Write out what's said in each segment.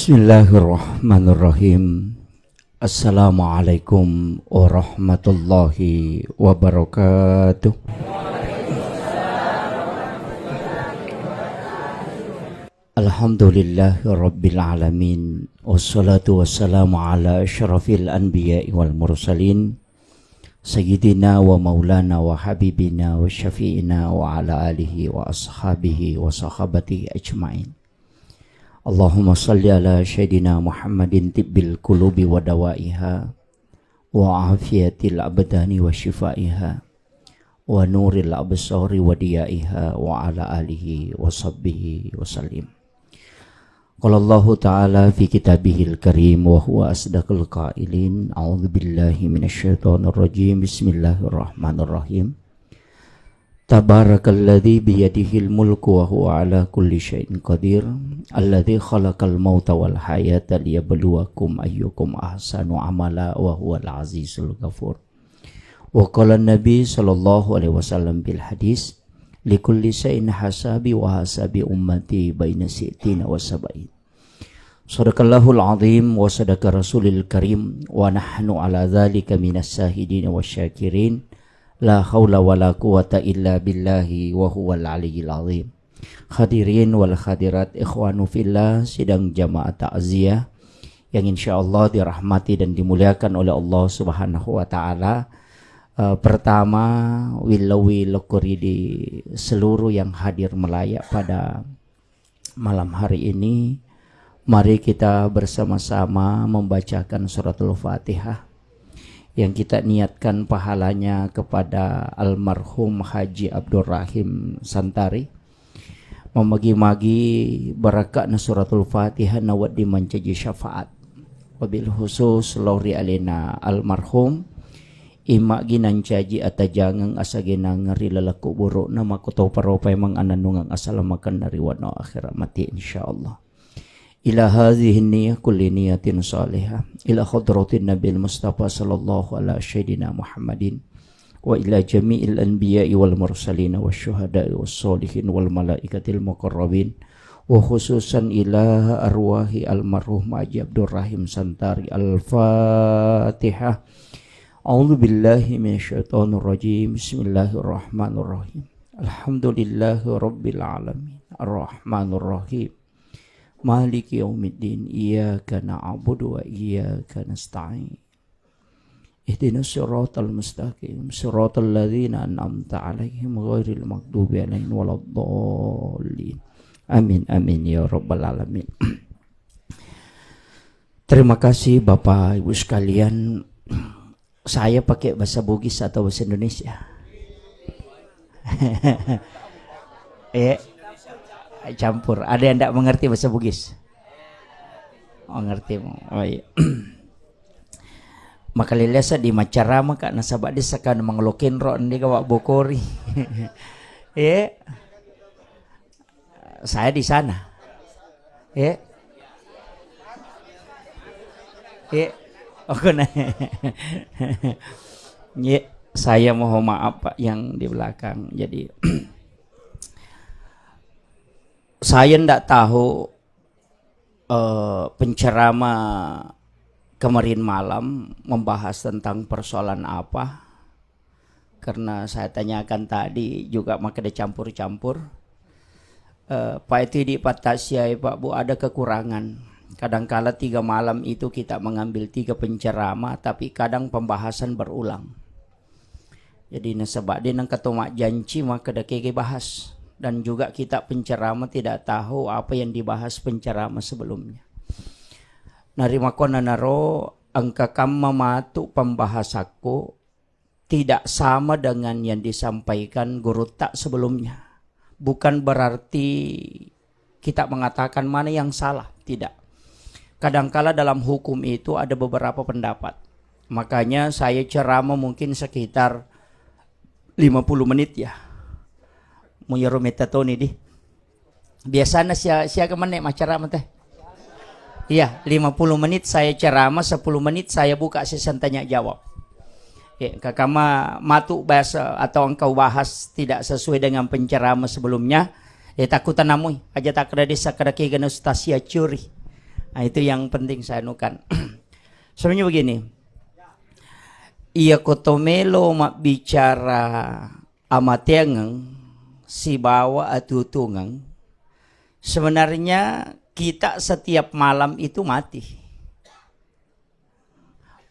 Bismillahirrahmanirrahim. Assalamualaikum warahmatullahi wabarakatuh. Alhamdulillahi rabbil alamin. Wassalatu wassalamu ala asyrafil anbiya'i wal mursalin Sayyidina wa maulana wa habibina wa syafi'ina wa ala alihi wa ashabihi wa sahabatihi ajma'in. Allahumma salli ala Sayyidina Muhammadin tibbil qulubi wa dawaiha wa afiyatil abdani wa shifaiha wa nuril absari wa diyaiha wa ala alihi wa sahbihi wa sallim. Qala Allahu ta'ala fi kitabihil karim wa huwa asdaqul qailin. A'udzu billahi minasyaitonir rajim. Bismillahirrahmanirrahim. Tabarakalladzi biyadihil mulku wa huwa ala kulli syai'in qadir. Alladzi khalaqal mauta wal hayata liyabluwakum ayyukum ahsanu amala wa huwal azizul ghafur. Wa qala an-nabi sallallahu alaihi wasallam bil hadis likulli syai'in hasabi wa hasabi ummati baina sittina wa sab'in. Sadaqallahul azim wa sadaqa rasulil karim wa nahnu ala dzalika minas syahidin wasyakirin. La haula wala quwata illa billahi wa huwal aliyyil azim. Hadirin wal hadirat ikhwanu fillah, sidang jamaah takziah yang insyaallah dirahmati dan dimuliakan oleh Allah Subhanahu wa taala. Pertama, wilawi lokori di seluruh yang hadir melayak pada malam hari ini. Mari kita bersama-sama membacakan suratul Fatihah yang kita niatkan pahalanya kepada almarhum Haji Abdur Rahim Santari. Memagi-magi barakat suratul Fatihah nawad dimancaji syafaat. Wabil khusus lori alena almarhum imak ginancaji atajangang asagina ngeri lelaku buruk nama kutau paropai mang ananungang asalamakan dari wana akhirat mati insyaallah. Ila hadhihi niyyah kulli niyatin salihah ila hadratin nabil mustafa sallallahu ala sayyidina Muhammadin wa ila jami'il anbiya'i wal mursalin wasyuhada'i wassolihin wal malaikatil muqarrabin wa khususan ila arwahi almarhum Haji Abdur Rahim Santari. Al-Fatihah. A'udzu billahi minasyaitonir rajim. Bismillahirrahmanirrahim. Alhamdulillahi rabbil alamin. Arrahmanir rahim. Maliki yaumiddin. Iyyaka na'budu wa iyyaka nasta'in. Ihdinas siratal mustaqim. Siratal ladzina an'amta 'alaihim ghairil maghdubi 'alaihim waladdallin. Amin amin ya rabbal alamin. Terima kasih Bapak Ibu sekalian. Saya pakai bahasa Bugis atau bahasa Indonesia? Campur. Ada yang tidak mengerti bahasa Bugis? Oh ngerti. Oh iya. Maka lilasa di macara maka nasabak disakan manglokin ro ndi kawak bokori. Saya di sana. Saya mohon maaf Pak yang di belakang. Jadi saya tidak tahu penceramah kemarin malam membahas tentang persoalan apa. Karena saya tanyakan tadi juga maka ada campur-campur. Pak itu di Patasya Pak Bu ada kekurangan. Kadangkala 3 malam itu kita mengambil 3 penceramah tapi kadang pembahasan berulang. Jadi nasabak dia nang katomak janji maka dah keke bahas. Dan juga kita penceramah tidak tahu apa yang dibahas penceramah sebelumnya. Narimakona naro angka kamma matu pembahasaku tidak sama dengan yang disampaikan guru tak sebelumnya. Bukan berarti kita mengatakan mana yang salah, tidak. Kadangkala dalam hukum itu ada beberapa pendapat. Makanya saya ceramah mungkin sekitar 50 menit ya. Muyaro metatoni di. Biasanya siapa menek ceramah teh? Iya, 50 menit saya ceramah, 10 menit saya buka sesi tanya jawab. Kakama matu bahasa atau engkau bahas tidak sesuai dengan penceramah sebelumnya, takutan namui aja tak ada desa kada kegana ustasia curi. Nah, itu yang penting saya anukan. Sebenarnya begini, iya kotomelo mak bicara amatengang si bawa atutungang. Sebenarnya kita setiap malam itu mati.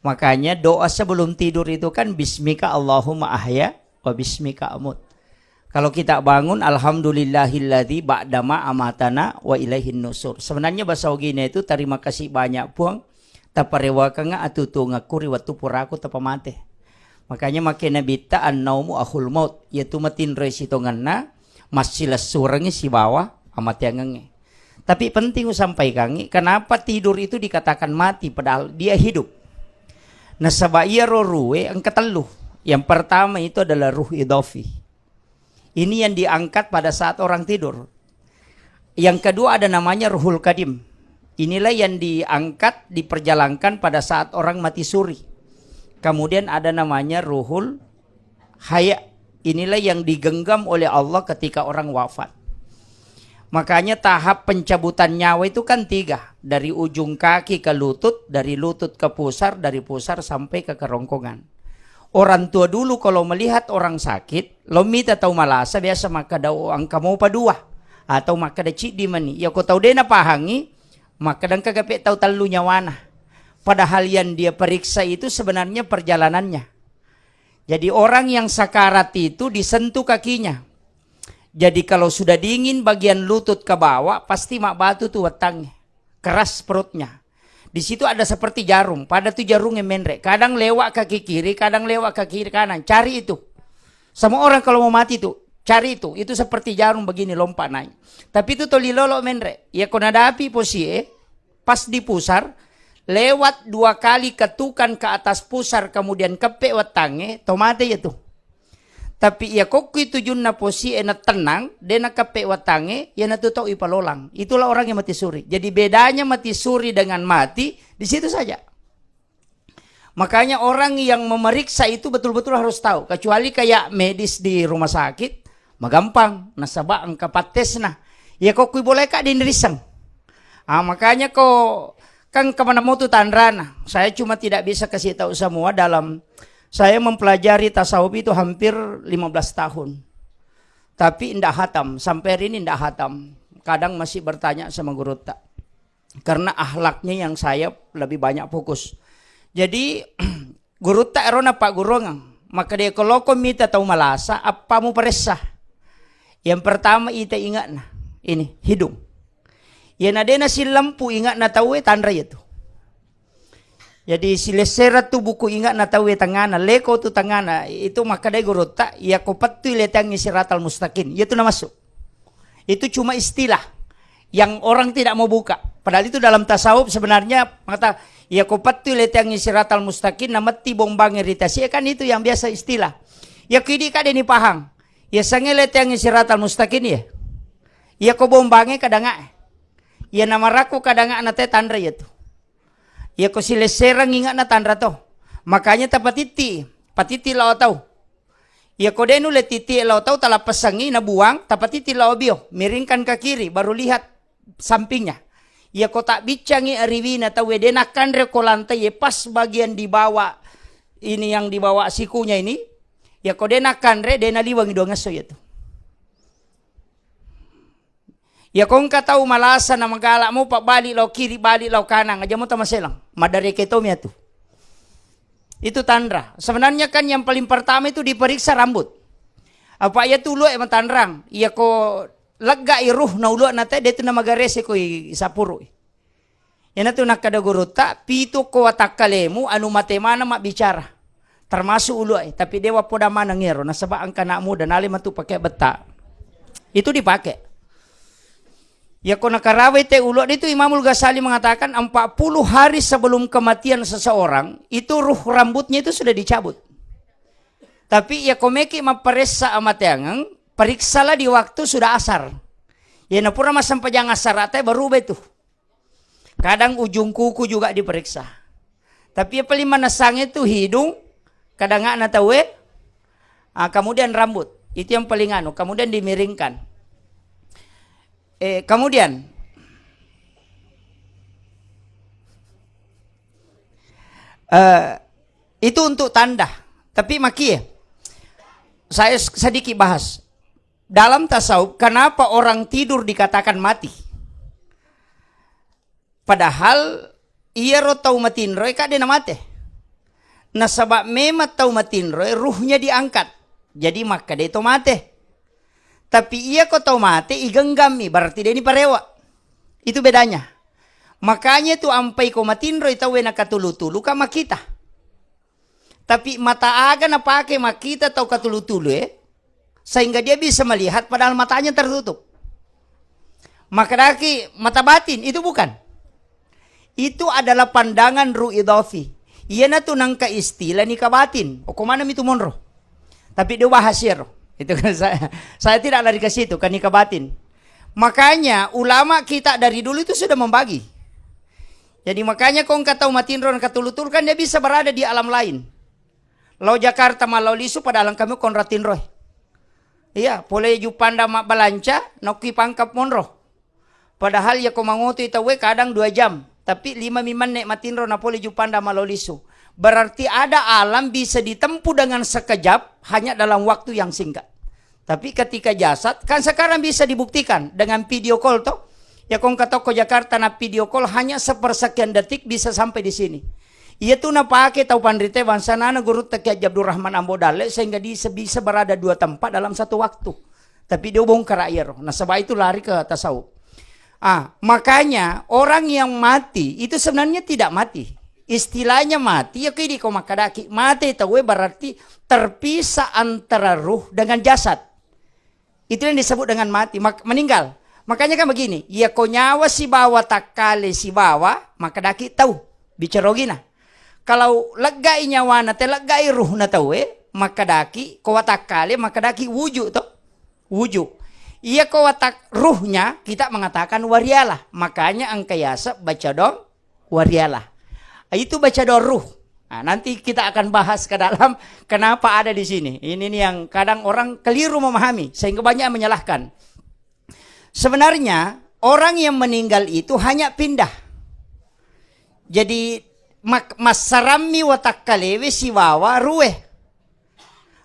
Makanya doa sebelum tidur itu kan bismika Allahumma ahya wa bismika amut. Kalau kita bangun alhamdulillahilladzi ba'dama amatana wa ilaihin nusur. Sebenarnya bahasa Ogina itu terima kasih banyak puang taparewa kanga atutunga kuri watu puraku tapamate. Makanya makin nabita an-naumu akhul maut, yaitu matin resitonganna masilas surangnya si bawah amat yang. Tapi penting sampaikan, kenapa tidur itu dikatakan mati padahal dia hidup. Nah sabaya roruwe ang keteluh. Yang pertama itu adalah ruh idofi. Ini yang diangkat pada saat orang tidur. Yang kedua ada namanya ruhul kadim. Inilah yang diangkat, diperjalankan pada saat orang mati suri. Kemudian ada namanya ruhul haya. Inilah yang digenggam oleh Allah ketika orang wafat. Makanya tahap pencabutan nyawa itu kan 3. Dari ujung kaki ke lutut, dari lutut ke pusar, dari pusar sampai ke kerongkongan. Orang tua dulu kalau melihat orang sakit, lomita tahu malasa biasa maka daw ang kamu padua atau maka da cik di mani. Ya kau tahu dia na pahangi, maka dan kagape tahu talu nyawana. Padahal yang dia periksa itu sebenarnya perjalanannya. Jadi orang yang sakarat itu disentuh kakinya. Jadi kalau sudah dingin bagian lutut ke bawah, pasti mak batu tuh wetangnya. Keras perutnya. Di situ ada seperti jarum. Pada tuh jarumnya menrek. Kadang lewat kaki kiri, kadang lewat kaki kiri kanan. Cari itu. Semua orang kalau mau mati tuh, cari itu. Itu seperti jarum begini lompat naik. Tapi itu toli lolo menrek. Ya kau nadapi posie, pas di pusar, lewat 2 kali ketukan ke atas pusar, kemudian kepek wetangnya, tomate ya tuh. Tapi ya kok itu junna posi enak tenang, dia nak kepek watange, ya nak tutau ipalolang. Itulah orang yang mati suri. Jadi bedanya mati suri dengan mati di situ saja. Makanya orang yang memeriksa itu betul-betul harus tahu. Kecuali kayak medis di rumah sakit, magampang. Nasaba ang kapatesna. Ya kok boleh kak dinerisang. Makanya kok kan kemana mau tuh tandrana. Saya cuma tidak bisa kasih tahu semua dalam. Saya mempelajari tasawuf itu hampir 15 tahun. Tapi tidak hatam. Sampai hari ini tidak hatam. Kadang masih bertanya sama guru tak. Karena akhlaknya yang saya lebih banyak fokus. Jadi guru tak erona pak gurongang. Maka dia kalau kau minta tahu malasa, apa mu peresah? Yang pertama kita ingat nah. Ini hidung. Ya nadena si lampu ingat na tahu tandra itu. Jadi silesera tu buku ingat na tahu tangana, leko tu tangana, itu maka dia guru tak, ya kopatu letang siratal mustaqim, itu nama masuk. Itu cuma istilah yang orang tidak mau buka. Padahal itu dalam tasawuf sebenarnya kata ya kopatu letang siratal mustaqim, nama tibombang iritasi kan itu yang biasa istilah. Ya kini kade ni pahang, ya sange letang siratal mustaqim ya. Ya ko bombange kadanga. Ya nama raku kadanga na te tandra itu. Ya ko sileserang ingat na tandra to. Makanya ta patiti lao tau. Ya ko denu le titi lao tau tala pasangi na buang, ta patiti lao bio, miringkan ke kiri baru lihat sampingnya. Ya ko tak bicangi ariwina tau denakan rekolante ye pas bagian di bawah ini yang di bawah sikunya ini. Ya ko denakan re dena liwang do ngaso ya tu. Ya kong ka tahu malasa na magala mo pa balik law kiri balik law kanan aja mo tamaselang madari ketomia tu. Itu tandra. Sebenarnya kan yang paling pertama itu diperiksa rambut. Apa ya tulo e matandrang. Iya ko lega iruh na ulo na te detu na magarese ko isapuro. Yan na nakada guru ta pito ko atakalemu anu matemana mak bicara. Termasuk ulo tapi dewa poda mana ngero nasaba ang kanamu dan alim tu pakai beta. Itu dipakai. Ya kau nakarawai te ulo itu Imamul Ghazali mengatakan 40 hari sebelum kematian seseorang itu ruh rambutnya itu sudah dicabut. Tapi ya komeki maperesa amateangang periksalah di waktu sudah asar. Ya napura masam pajang asar ate baru betul. Kadang ujung kuku juga diperiksa. Tapi ya paling manasang itu hidung, kadang nggak natawe, kemudian rambut itu yang paling anu, kemudian dimiringkan. Kemudian Itu untuk tanda. Tapi maki ya, saya sedikit bahas. Dalam tasawuf, kenapa orang tidur dikatakan mati? Padahal ia ro tau matin roy kade na mate. Nah sebab memang tau matin roy ruhnya diangkat. Jadi maka dia itu mate. Tapi ia kok tau mate igenggami berarti dia ini parewa. Itu bedanya. Makanya tu ampai ko matin roy tau na katulu-tulu kama kita. Tapi mata aga na pakai makita tau katulu-tulu sehingga dia bisa melihat padahal matanya tertutup. Maka daki mata batin itu bukan. Itu adalah pandangan ruh idafi. Iya na tu nangka istilah ni kabatin. O kumana itu monro. Tapi dia bahas ya. Itu kan saya tidak lari ke situ kan ni kabatin. Makanya ulama kita dari dulu itu sudah membagi. Jadi makanya kau tahu matinro dan katulutul kan dia bisa berada di alam lain. Lau Jakarta malau lisu pada alam kami konratin roy. Iya, boleh jupanda mak balanca noki pangkap monro. Padahal ya kau mangoto itawe kadang 2 jam. Tapi 5 miman nek matinro na boleh jupanda malau lisu. Berarti ada alam bisa ditempuh dengan sekejap hanya dalam waktu yang singkat. Tapi ketika jasad kan sekarang bisa dibuktikan dengan video call toh. Ya kong kata ko Jakarta na video call hanya sepersekian detik bisa sampai di sini. Ia tuh na pakai tau pandrite bangsa nana guru Teki Abdul Rahman Ambodale sehingga dia bisa berada 2 tempat dalam satu waktu. Tapi dia bongkar air. Nah sebab itu lari ke tasawuf. Makanya orang yang mati itu sebenarnya tidak mati. Istilahnya mati ya kini kau makadaki. Mati itu berarti terpisah antara ruh dengan jasad. Itu yang disebut dengan mati, meninggal. Makanya kan begini, ya kau nyawa si bawa tak kali si bawa, makadaki tahu bicara gina. Kalau legai nyawa na te legai ruh na tahu makadaki kau tak kali makadaki wujud toh. Wujud. Iya kau watak ruhnya kita mengatakan warialah. Makanya angkayasa baca dong warialah. Itu baca dong ruh. Nah, nanti kita akan bahas ke dalam kenapa ada di sini. Ini nih yang kadang orang keliru memahami sehingga banyak yang menyalahkan. Sebenarnya orang yang meninggal itu hanya pindah. Jadi masarami watak kalewe siwawa rueh.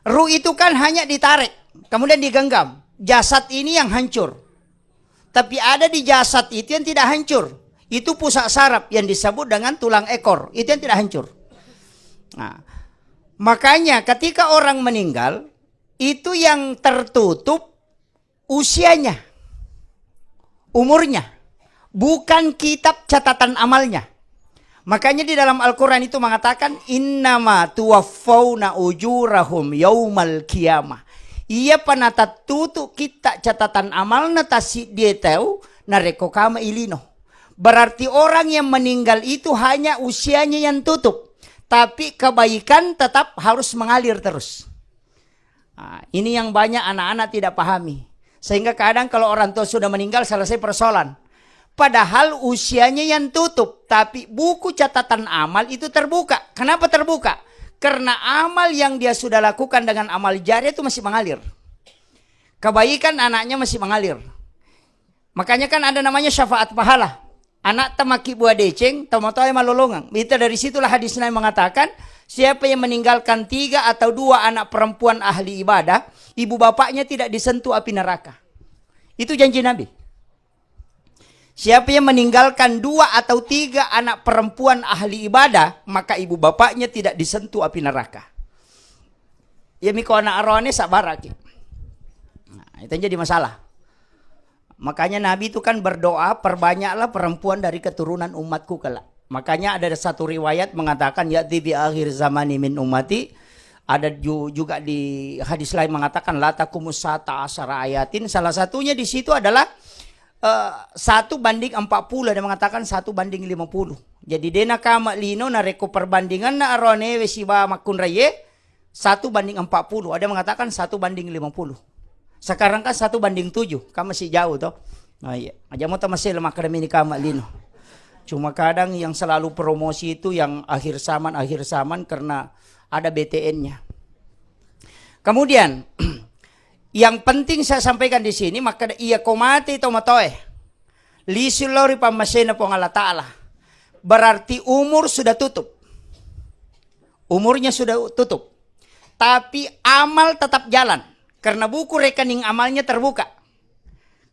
Ruh itu kan hanya ditarik kemudian digenggam. Jasad ini yang hancur. Tapi ada di jasad itu yang tidak hancur. Itu pusat saraf yang disebut dengan tulang ekor. Itu yang tidak hancur. Nah, makanya ketika orang meninggal, itu yang tertutup usianya. Umurnya. Bukan kitab catatan amalnya. Makanya di dalam Al-Quran itu mengatakan, Innama tuwaffawna ujurahum yaumal qiyamah. Ia panata tutu kita catatan amal natasi dia tahu nareko kama ilino. Berarti orang yang meninggal itu hanya usianya yang tutup. Tapi kebaikan tetap harus mengalir terus. Nah, ini yang banyak anak-anak tidak pahami. Sehingga kadang kalau orang tua sudah meninggal selesai persoalan. Padahal usianya yang tutup. Tapi buku catatan amal itu terbuka. Kenapa terbuka? Karena amal yang dia sudah lakukan dengan amal jariah itu masih mengalir. Kebaikan anaknya masih mengalir. Makanya kan ada namanya syafaat pahala. Anak temaki buah deceng, tomotoy malolongang. Itu dari situlah hadis Nabi mengatakan, siapa yang meninggalkan 3 atau 2 anak perempuan ahli ibadah, ibu bapaknya tidak disentuh api neraka. Itu janji Nabi. Siapa yang meninggalkan 2 atau 3 anak perempuan ahli ibadah, maka ibu bapaknya tidak disentuh api neraka. Ya miko anak arone sabaraki. Nah, itu jadi masalah. Makanya Nabi itu kan berdoa, perbanyaklah perempuan dari keturunan umatku kelak. Makanya ada satu riwayat mengatakan ya'ti bi akhir zamani min ummati. Ada juga di hadis lain mengatakan la taqumus sata asara ayatin. Salah satunya di situ adalah 1:40, ada mengatakan 1:50. Jadi dena kama lino nareko perbandingan na arone wesiba makun raye 1:40. Ada mengatakan 1:50. Sekarang kan 1:7. Kan masih jauh toh. Nah, iya. Aja mau masih lemah akademi kama lino. Cuma kadang yang selalu promosi itu yang akhir zaman karena ada BTN-nya. Kemudian yang penting saya sampaikan di sini maka ia komati to matoe. Lisulori pamasena po Allah Ta'ala. Berarti umur sudah tutup. Umurnya sudah tutup. Tapi amal tetap jalan. Karena buku rekening amalnya terbuka.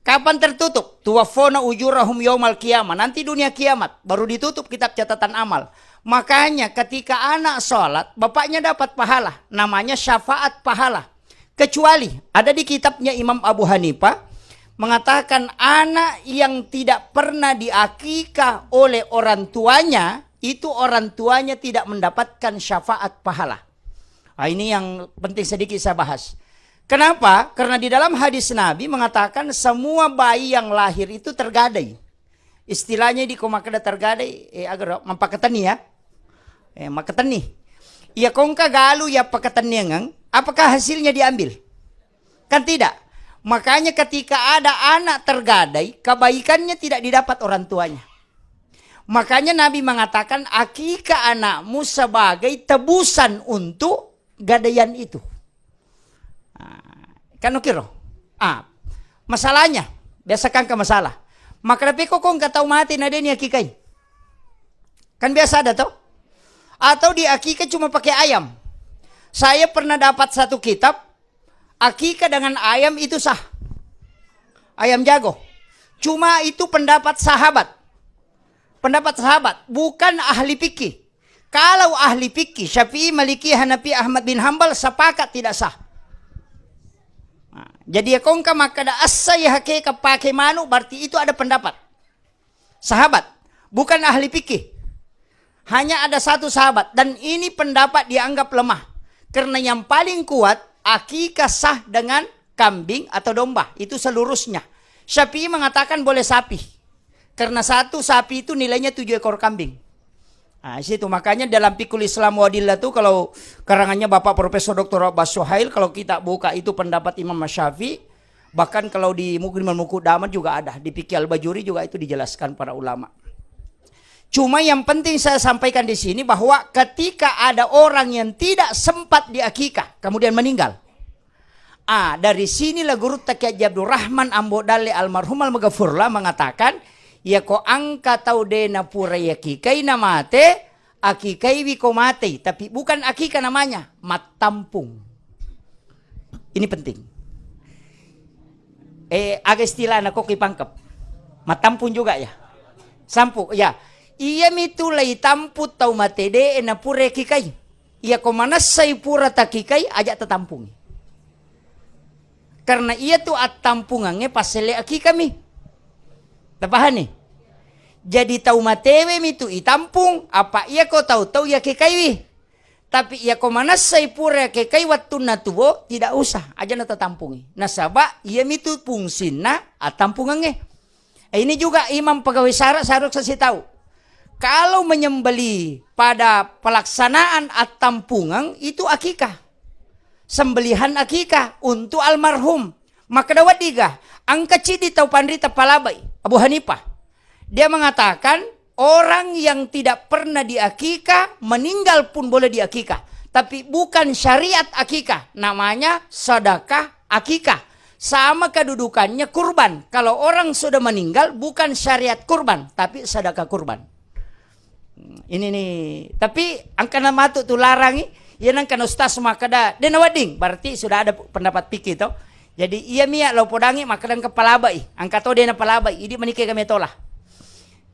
Kapan tertutup? Tuwaffawna ujurahum yaumal qiyamah. Nanti dunia kiamat. Baru ditutup kitab catatan amal. Makanya ketika anak sholat, bapaknya dapat pahala. Namanya syafaat pahala. Kecuali ada di kitabnya Imam Abu Hanifah. Mengatakan anak yang tidak pernah diakikah oleh orang tuanya, itu orang tuanya tidak mendapatkan syafaat pahala. Nah, ini yang penting sedikit saya bahas. Kenapa? Karena di dalam hadis Nabi mengatakan semua bayi yang lahir itu tergadai. Istilahnya di komakada tergadai, agar mampaketani ya. Maketani. Ya kongka galu ya paketani ngang, apakah hasilnya diambil? Kan tidak. Makanya ketika ada anak tergadai, kebaikannya tidak didapat orang tuanya. Makanya Nabi mengatakan akikah anakmu sebagai tebusan untuk gadaian itu. Kan ukiro. Masalahnya, biasakan ke masalah. Maka tapi kok nggak tahu mati nade ni akikai. Kan biasa ada toh? Atau di akikah cuma pakai ayam. Saya pernah dapat satu kitab akikah dengan ayam itu sah. Ayam jago. Cuma itu pendapat sahabat. Pendapat sahabat, bukan ahli fikih. Kalau ahli fikih, Syafi'i, Maliki, Hanafi, Ahmad bin Hambal sepakat tidak sah. Jadi kongka maka ada asai hakika pakai manu, berarti itu ada pendapat. Sahabat, bukan ahli fikih. Hanya ada satu sahabat dan ini pendapat dianggap lemah. Karena yang paling kuat akikah sah dengan kambing atau domba. Itu seluruhnya. Syafi'i mengatakan boleh sapi. Karena satu sapi itu nilainya 7 ekor kambing. Nah, situ makanya dalam Fiqhul Islam Wadillah itu kalau karangannya Bapak Profesor Dr. Abbas Suhail, kalau kita buka itu pendapat Imam Syafi'i. Bahkan kalau di Mukmin Muqaddamat juga ada. Di Fiqh Al-Bajuri juga itu dijelaskan para ulama. Cuma yang penting saya sampaikan di sini bahwa ketika ada orang yang tidak sempat diakikah kemudian meninggal. Dari sinilah guru Taqi Abdur Rahman Ambodale almarhum al-Maghfurlah mengatakan, ya ko angka tau dena pura yakikai namate akikai wiko mate, tapi bukan akikah namanya, matampung. Ini penting. Agak istilah nak koki pangkep. Matampung juga ya. Sampu ya. Iya mitulai tamput tau matede ena pura kikai. Iya komanas say pura takikai ajak tetampung. Karena ia tu at tampungannya pasele aki kami. Tapahan nih. Jadi tau matewe mitu itampung apa ia kau tahu ya kikai. Tapi ia komanas say pura kikai waktu natubo tidak usah aja na tetampungi. Nasaba ia mitu fungsina at tampungannya. Ini juga Imam Pegawai Syara harus kasih tahu. Kalau menyembeli pada pelaksanaan at-tampungan itu akikah. Sembelihan akikah untuk almarhum. Maka dawat diga. Angka cidi tau pandrita palabai. Abu Hanifah. Dia mengatakan orang yang tidak pernah diakikah meninggal pun boleh diakikah. Tapi bukan syariat akikah. Namanya sedekah akikah. Sama kedudukannya kurban. Kalau orang sudah meninggal bukan syariat kurban. Tapi sedekah kurban. Ini nih, tapi angka nama tu larang ia nang kan ustaz makada dena wading berarti sudah ada pendapat pikir toh. Jadi ia mia lau podangi makadan kepala bai angka to dena kepala bai ini menikah kami tolah.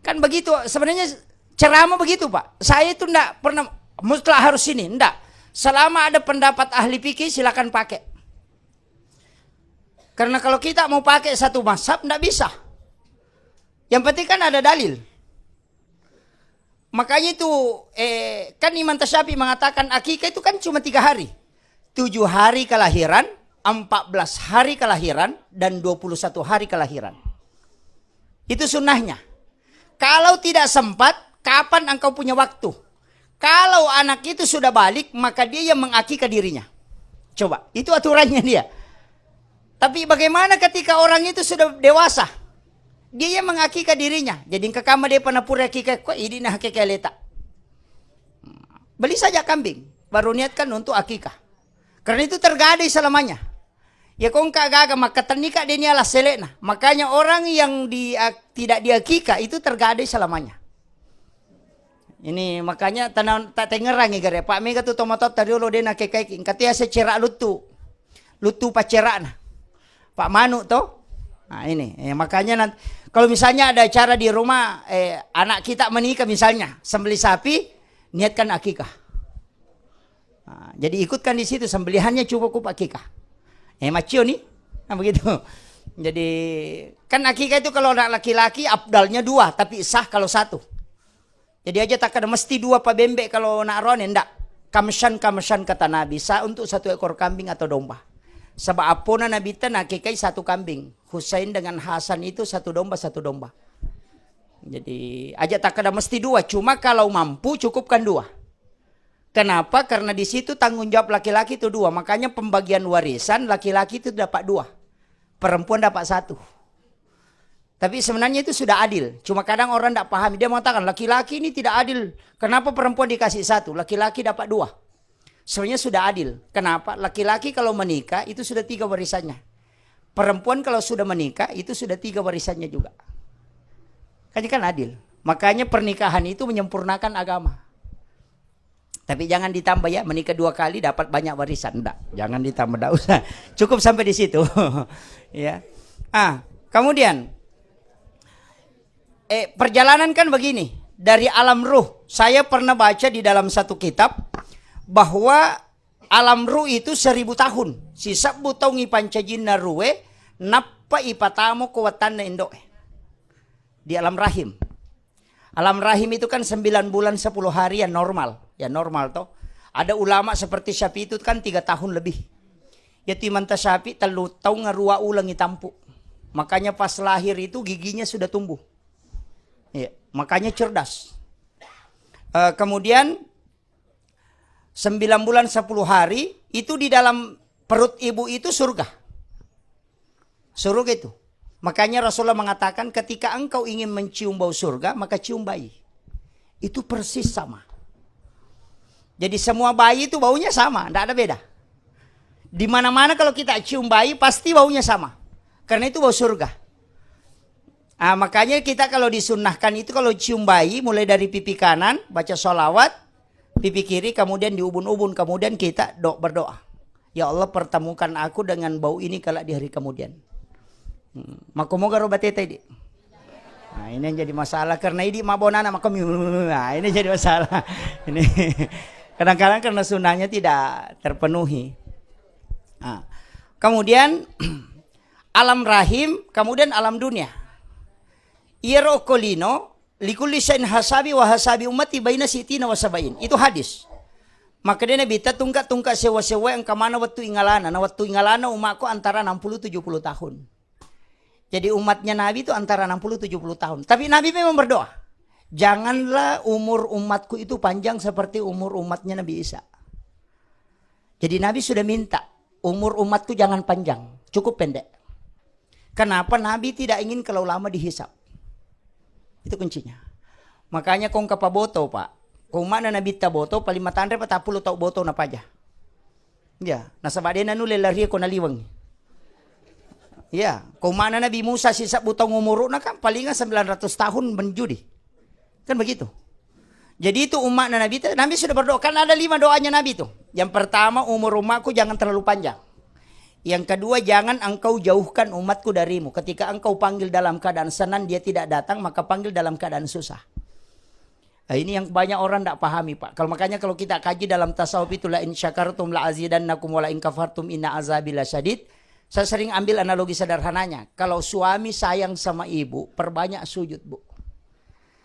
Kan begitu sebenarnya ceramah begitu Pak. Saya itu ndak pernah mutlak harus ini ndak. Selama ada pendapat ahli fikih silakan pakai. Karena kalau kita mau pakai satu mazhab ndak bisa. Yang penting kan ada dalil. Makanya itu kan Imam Syafi'i mengatakan akikah itu kan cuma 3 hari. 7 hari kelahiran, 14 hari kelahiran, dan 21 hari kelahiran. Itu sunnahnya. Kalau tidak sempat, kapan engkau punya waktu? Kalau anak itu sudah balik, maka dia yang mengakikah dirinya. Coba, itu aturannya dia. Tapi bagaimana ketika orang itu sudah dewasa? Dia yang mengakikah dirinya. Jadi kekama dia pernah pura akikah. Kok ini nah akikah letak. Beli saja kambing. Baru niatkan untuk akikah. Karena itu tergadai selamanya. Ya kong kagak maka ternikah dia nialah selena. Makanya orang yang tidak diakikah itu tergadai selamanya. Ini makanya tanah tak tengerang igare. Pak Mega tu tomatot tadi lo dia nak kai katanya secerak lutu. Lutu pacerak nah. Pak Manu to. Nah ini makanya nanti kalau misalnya ada acara di rumah anak kita menikah misalnya sembelih sapi niatkan akikah. Nah, jadi ikutkan di situ sembelihannya cukup akikah. Macio nih. Nah begitu. Jadi kan akikah itu kalau anak laki-laki abdalnya 2 tapi sah kalau 1. Jadi aja tak ada mesti 2 pak bembek kalau nak ron enggak. Kamshan kata Nabi sah untuk 1 ekor kambing atau domba. Sebab apona Nabi tan akikai 1 kambing. Husain dengan Hasan itu 1 domba 1 domba. Jadi aja tak ada mesti 2. Cuma kalau mampu cukupkan 2. Kenapa? Karena di situ tanggung jawab laki-laki itu 2. Makanya pembagian warisan laki-laki itu dapat 2. Perempuan dapat 1. Tapi sebenarnya itu sudah adil. Cuma kadang orang tidak paham. Dia mengatakan laki-laki ini tidak adil. Kenapa perempuan dikasih 1? Laki-laki dapat 2. Sebenarnya sudah adil. Kenapa? Laki-laki kalau menikah itu sudah 3 warisannya. Perempuan kalau sudah menikah itu sudah 3 warisannya juga. Kan adil. Makanya pernikahan itu menyempurnakan agama. Tapi jangan ditambah ya, menikah 2 kali dapat banyak warisan. Enggak, jangan ditambah, enggak usah. Cukup sampai di situ. Ya. Kemudian perjalanan kan begini. Dari alam ruh, saya pernah baca di dalam satu kitab bahwa alam ruh itu 1000 tahun. Sisa butongi pancajinna ruwe nappa ipatamo kuwatan indo. Di alam rahim. Alam rahim itu kan 9 bulan 10 hari yang normal. Ya normal toh. Ada ulama seperti Syafi'i itu kan 3 tahun lebih. Ya timanta Syafi'i telu tau ngarua ulang itampu. Makanya pas lahir itu giginya sudah tumbuh. Ya, makanya cerdas. Kemudian 9 bulan 10 hari itu di dalam perut ibu itu surga. Surga itu. Makanya Rasulullah mengatakan ketika engkau ingin mencium bau surga maka cium bayi. Itu persis sama. Jadi semua bayi itu baunya sama, tidak ada beda. Di mana-mana kalau kita cium bayi pasti baunya sama. Karena itu bau surga. Makanya kita kalau disunnahkan itu kalau cium bayi mulai dari pipi kanan baca sholawat, pipi kiri kemudian diubun-ubun, kemudian kita berdoa. Ya Allah pertemukan aku dengan bau ini kelak di hari kemudian. Makumoga robatete di. Nah ini yang jadi masalah karena ini mabonana makom. Nah ini jadi masalah. Ini kadang-kadang karena sunnahnya tidak terpenuhi. Kemudian alam rahim, kemudian alam dunia. Irokolino likulli syai'in hasabi wa hasabi ummati baina sitina wa sabain. Itu hadis. Maka dia Nabi tungka sewa-sewa yang kemana waktu ingalana. Nah waktu ingalana umatku antara 60-70 tahun. Jadi umatnya Nabi itu antara 60-70 tahun. Tapi Nabi memang berdoa. Janganlah umur umatku itu panjang seperti umur umatnya Nabi Isa. Jadi Nabi sudah minta umur umatku jangan panjang. Cukup pendek. Kenapa Nabi tidak ingin kalau lama dihisap? Itu kuncinya. Makanya kong kapaboto pak. Kung mana Nabi taboto paling matandre patapuluh tau boto na paja. Ya, nasabade na nule lari ko naliwang. Ya, kung mana Nabi Musa sisa butong umuro na kan paling 900 tahun menjudi. Kan begitu. Jadi itu umat Nabi sudah berdoa. Kan ada 5 doanya Nabi itu. Yang pertama umur umatku jangan terlalu panjang. Yang kedua jangan engkau jauhkan umatku darimu. Ketika engkau panggil dalam keadaan senang dia tidak datang maka panggil dalam keadaan susah. Nah, ini yang banyak orang tidak pahami pak. Makanya kalau kita kaji dalam tasawuf itu la in syakartum la azidannakum wa la in kafartum inna azabi lasyadid. Saya sering ambil analogi sederhananya. Kalau suami sayang sama ibu, perbanyak sujud bu.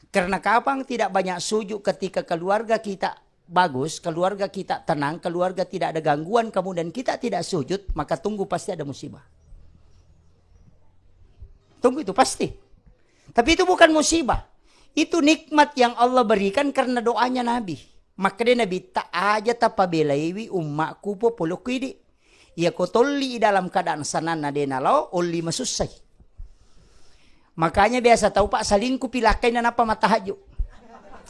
Karena kapan tidak banyak sujud ketika keluarga kita bagus, keluarga kita tenang, keluarga tidak ada gangguan, kemudian kita tidak sujud, maka tunggu pasti ada musibah. Tunggu itu pasti. Tapi itu bukan musibah. Itu nikmat yang Allah berikan karena doanya Nabi. Maka dia Nabi tak aja tapabelaiwi ummakku popolokidi. Ya kotoli dalam keadaan sanana denalo oli masusai. Makanya biasa tahu pak salingku pilakai dan apa matahaju.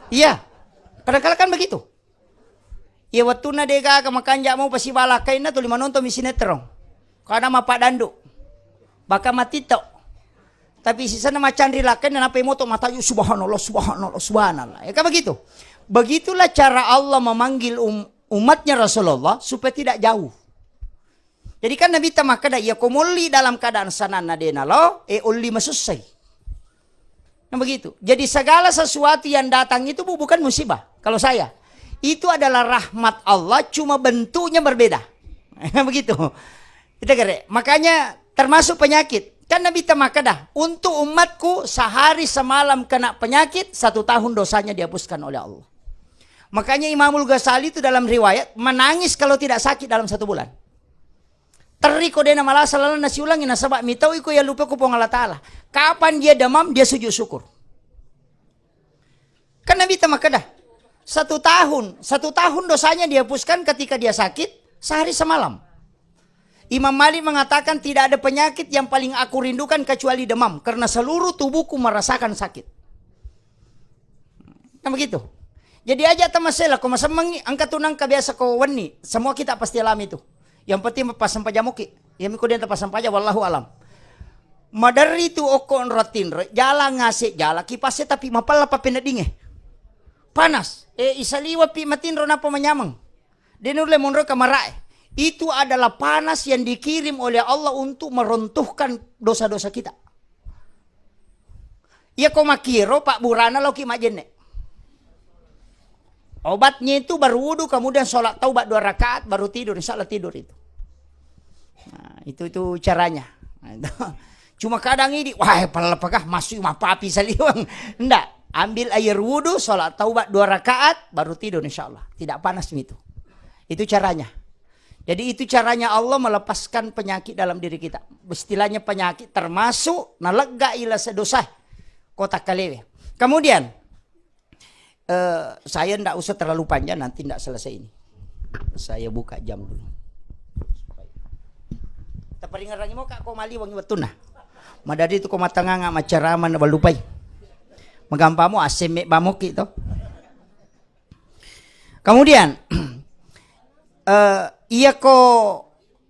Iya. Kadang-kadang kan begitu. Ya waktu na dega kamakan mau pasi balakai na tuh lima nonton sinetron. Karena mapak dandu. Baka matito. Tapi sisa nama candri lakai dan apa moto matahaju subhanallah subhanallah subhanallah. Ya kan begitu. Begitulah cara Allah memanggil umatnya Rasulullah supaya tidak jauh. Jadi kan Nabi tamakada ya kumuli dalam keadaan sanana dena lo ulli masusai. Nah begitu. Jadi segala sesuatu yang datang itu bukan musibah. Kalau saya itu adalah rahmat Allah, cuma bentuknya berbeda. Begitu. Kita kira. Makanya termasuk penyakit. Kan Nabi tamakada untuk umatku sehari semalam kena penyakit 1 tahun dosanya dihapuskan oleh Allah. Makanya Imamul Ghazali itu dalam riwayat menangis kalau tidak sakit dalam 1 bulan. Teriko dena malah selalu nasi ulangi nasabak mitau iko ya lupa kupong Allah Ta'ala. Kapan dia demam dia sujud syukur. Kan Nabi tamakada 1 tahun dosanya dihapuskan ketika dia sakit sehari semalam. Imam Malik mengatakan tidak ada penyakit yang paling aku rindukan kecuali demam karena seluruh tubuhku merasakan sakit. Kan begitu. Jadi aja tamasela ko masamang angkat tunang kabiasa ko wani. Semua kita pasti alami itu. Yang penting pasang pajamuki. Yang ko din pasang paja wallahu alam. Madari itu okon rotin jala ngasih jala kipasnya tapi mapala pa pinadinge. Panas. Isaliwa pi matinro na po manyamang. Denurle monro kamarae. Itu adalah panas yang dikirim oleh Allah untuk meruntuhkan dosa-dosa kita. Ya ko makiro Pak Burana lo ki majenne. Obatnya itu baru wudhu, kemudian sholat taubat 2 rakaat, baru tidur. Insya Allah tidur itu. Nah, itu caranya. Nah, itu. Cuma kadang ini, wah apakah masuk papi saliwang. Enggak, ambil air wudhu, sholat taubat 2 rakaat, baru tidur insya Allah. Tidak panas itu. Itu caranya. Jadi itu caranya Allah melepaskan penyakit dalam diri kita. Istilahnya penyakit termasuk nalega ila sedosah kota kalewe. Kemudian, saya tidak usah terlalu panjang, nanti tidak selesai ini. Saya buka jam dulu. Tapi ngerang mo kak ko mali wangi watuna. Madadi itu ko matanganga macarama na balupay. Magampamo aseme bamok itu. Kemudian iya ko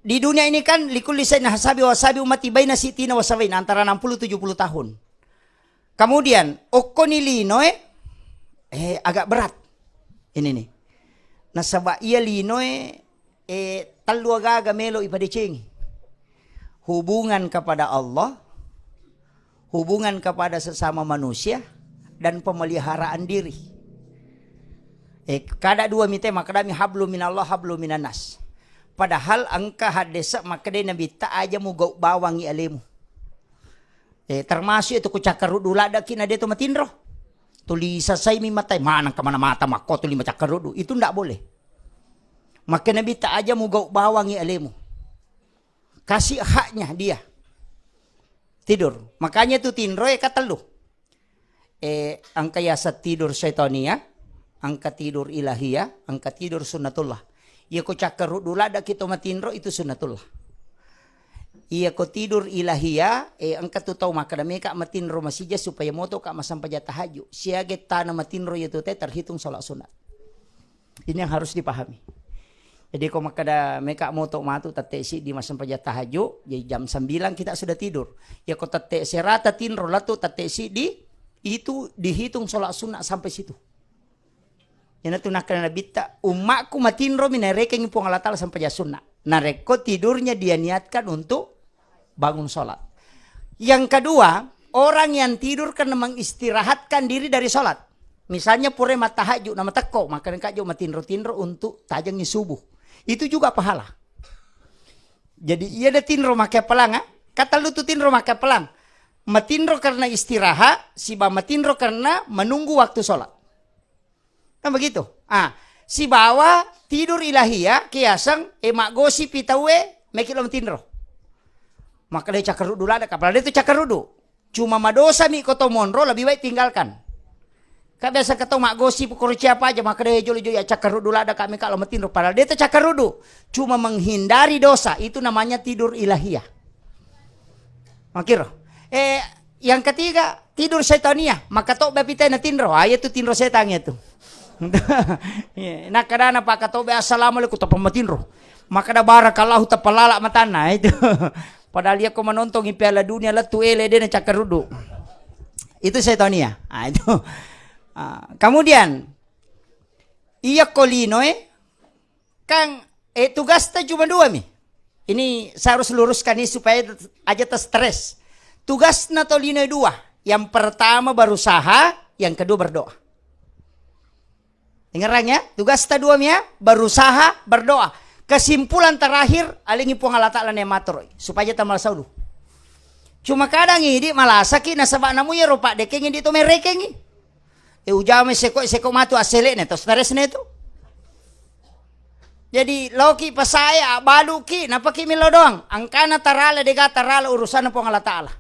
di dunia ini kan likul lisan hasabi wasabi umati baina sitina wasabain antara 60-70 tahun. Kemudian okonilino agak berat. Ini nih. Nasaba iya linoe taluaga gamelo ipadecing. Hubungan kepada Allah, hubungan kepada sesama manusia dan pemeliharaan diri. Kada dua mite makadami hablu minallah hablu minanas. Padahal angka hadesa makade nabi ta aja mu bawangi alemu. Termasuk itu kucakar dula ada kina deto matinro. Tulisa say mi matay manang ka mata mako tuli macakarudu itu ndak boleh. Maka Nabi tak aja mu bawangi alemu. Kasih haknya dia. Tidur. Makanya itu tinro katelu. Angka yasa tidur syaitania, angka tidur ilahiyah, angka tidur sunnatullah. Ya ko cakarudu lada kita matinro itu sunnatullah. Iya ko tidur ilahia, angkat tu tahu maka dami kak matinro masija supaya moto kak masampaja tahajud. Siage tanah matinro itu teh terhitung sholat sunat. Ini yang harus dipahami. Jadi kalau makada meka moto matu tatesi di masampaja tahajud, jadi jam 9 kita sudah tidur. Ya ko tate serata tinro latu tatesi di itu dihitung sholat sunat sampai situ. Yana tu nakana nabita umakku matinro minareke ngipung Allah Ta'ala sampai sunat. Nareko tidurnya dia niatkan untuk bangun sholat. Yang kedua, orang yang tidur karena mengistirahatkan diri dari sholat. Misalnya pure matahaju nama teko, maka kajo matinro-tinro untuk tajangi subuh. Itu juga pahala. Jadi ia ada tinro makai pelang, kata lu tu tinro makai pelang. Matinro karena istirahat, si matinro karena menunggu waktu sholat. Kan begitu. Si bawa tidur ilahiyah kiasang mak gosi pitawe mekilo matinro. Maka dia cakarudu lada kapal dia itu cakarudu. Cuma madosa mi koto monro lebih baik tinggalkan. Kak biasa ketau mak gosi pukul siapa aja maka dia joli-joli ya cakarudu lada kami kalau matinro. Padahal dia itu cakarudu. Cuma menghindari dosa itu namanya tidur ilahiyah. Makiro. Yang ketiga tidur setania maka tok bapita na tinro. Itu tinro setannya tuh. Nah kadang apa kata be assalamualaikum ta pamatinro. Maka da barakallahu ta palala matana itu. Padahal dia ko menonton di Piala Dunia lah tu ele dia cakarudu. Itu setania. Itu. Kemudian Iya kolino Kang, tugasnya cuma dua mi. Ini saya harus luruskan ini supaya aja stres. Tugasnya tolino dua. Yang pertama berusaha, yang kedua berdoa. Dengarnya, tugasnya dua mi ya, berusaha, berdoa. Kesimpulan terakhir, alingi puang Allah Ta'ala nemator supaya kita malas dulu. Cuma kadang ini malasa ki nasabak namu ya rupa dekeng ini to merekengi. Ujame seko matu asele ne to stres ne to. Jadi loki pasaya baluki napaki milo doang. Angkana tarala dega tarala urusan puang Allah Ta'ala.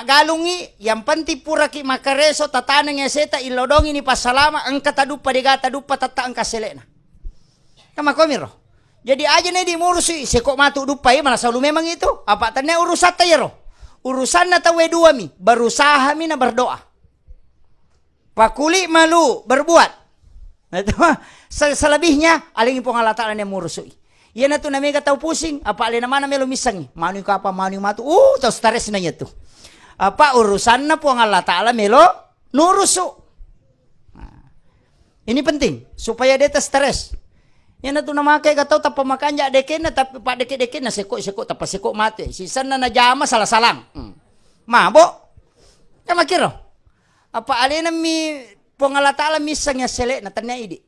Galungi yang penting pura ki makareso tataneng seta ilodong ini pasalama angka tadupa dega tadupa tata angka selena. Kama komiro. Jadi aja nih dimurusi sekok matu dupa ya malah selalu memang itu. Apa tanya urusan tayro. Urusan na tawe dua mi berusaha mi na berdoa. Pakuli malu berbuat. Nah itu selebihnya aling pong Allah Ta'ala yang murusui. Iya na tu namanya tahu pusing. Apa alina mana melo misang. Manu ka apa manu matu. Tahu stres nanya tu. Apa urusan na pong Allah Ta'ala melo nurusu. Nah, ini penting supaya dia stres. Yan na to na makay kataw tapa makanya deken na tapi pa deken na seko tapa seko mati. Sisan na najama salah-salang. Mabo. Kamakiro. Apa alina mi pong Allah Ta'ala misang ya sele na tanya idi.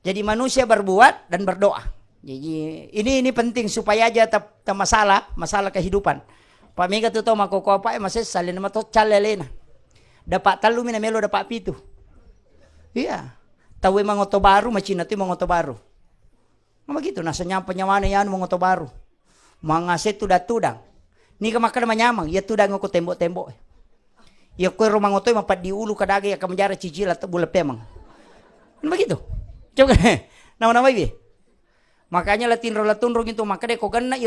Jadi manusia berbuat dan berdoa. Jadi ini penting supaya aja ta masalah kehidupan. Pamiga tu to makoko apa masih salin na to chalelena. Dapat talu mina melo dapat pitu. Iya. Tahu mangoto baru macina tu mangoto baru. Begitu nasa nyampe nyawana yan mangoto baru. Mangaset tudang. Ni kamakan manyamang ya tudang ko tembok-tembok. Ya ko rumang otoy mapat di ulu kadage ya kamjara cicil atau bulap temang. Begitu. Coba nama-nama ibi. Makanya latunro gitu makanya ko ganna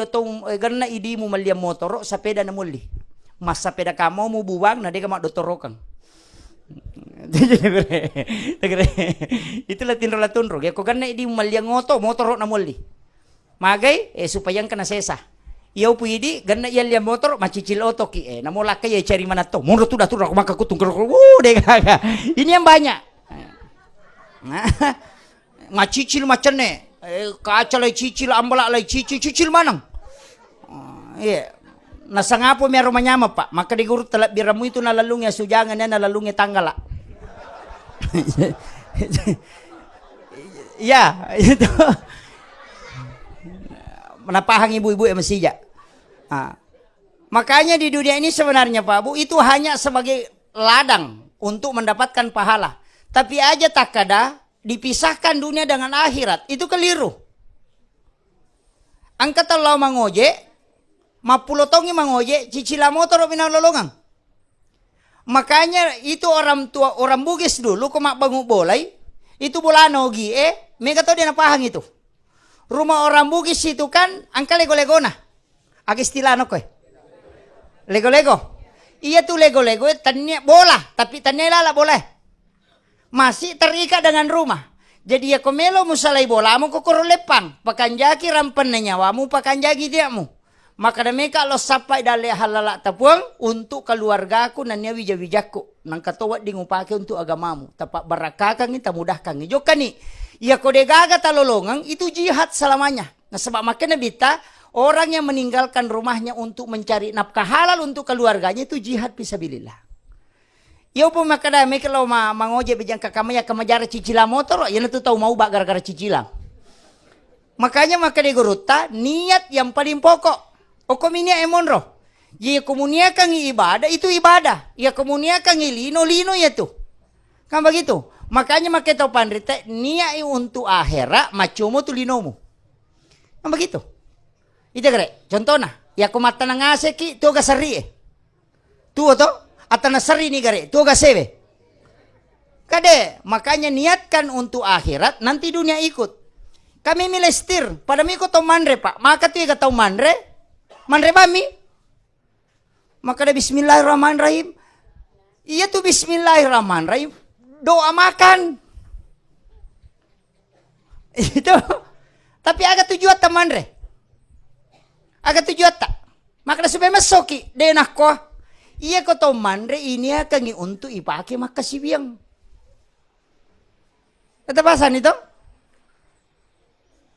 ganna idi mo malia motor sepeda na muli. Mas sepeda kamo mo buwang na de ka madotorokan. Itulah tinro. Ya ko ganna idi mo malia motor na muli. Magay supaya ka na sesa. Iyaw po idi ganna iya motor macicil oto ki namula kay cari mana to. Munro tuda ako makakutung dega. Ini yang banyak. Macicil macam ne. Kaca lay cicil, ambala lay cicil manang. Iya. Nasa nga po meron manyama pa. Maka diguro biramu itu nalalungya sujangan na nalalungya tanggala. Ya, itu. Menapahang ibu-ibu yang masija. Makanya di dunia ini sebenarnya Pak Bu itu hanya sebagai ladang untuk mendapatkan pahala. Tapi aja tak kada dipisahkan dunia dengan akhirat. Itu keliru. Angkat Allah mangoje, mapulotongi mangoje, cicila motor pinalolongan. Makanya itu orang tua, orang Bugis dulu, kumak bangun bolai, itu bolano gi, mereka tahu dia napahang itu. Rumah orang Bugis itu kan, angka lego-legona. Agak istilah no koy. Lego-lego. Iya tuh lego-lego, tanya bola, tapi tanya lala boleh. Masih terikat dengan rumah. Jadi ya komelo musalai bola mo kokoro lepang. Pakanjaki rampan na nyawamu, pakanjaki diamu. Maka mereka lo sapai dale halala tapuang untuk keluargaku nan wija-wijaku. Nang katawat di ngupake untuk agamamu. Tapak barakakang kita mudahkan. Jokan ni, ya kode gaga talolongang itu jihad selamanya. Nah sebab makanya bita orang yang meninggalkan rumahnya untuk mencari nafkah halal untuk keluarganya itu jihad fisabilillah. Yo po makadami kalau mangoje bijang kakamaya kamajara cicilang motor, yan na tahu mau gara-gara cicilang. Makanya guruta niat yang paling pokok. O komunia emonro. Jika komunia kang ibadah itu ibadah. Ya komunia kang lino ya tuh. Kan begitu. Makanya makita pandrite niat untuk akhirat macumo tu linomu. Kan begitu. Itu kere. Contohnya, ya kumata nang aseki tu gasari. Tuh to. Atau nasari ni gare, tu agak sebe. Kade, makanya niatkan untuk akhirat, nanti dunia ikut. Kami milestir, pada mi ko tau manre pak, maka tu ka tau manre bami. Maka ada bismillahirrahmanirrahim. Iya tu bismillahirrahmanirrahim, doa makan. Itu. Tapi agak tujuan ta manre. Agak tujuan ta. Maka ada supaya masoki, denah ko. Iya ko tau manre ini akan untuk ipake makasibiyang. Natabasan itu?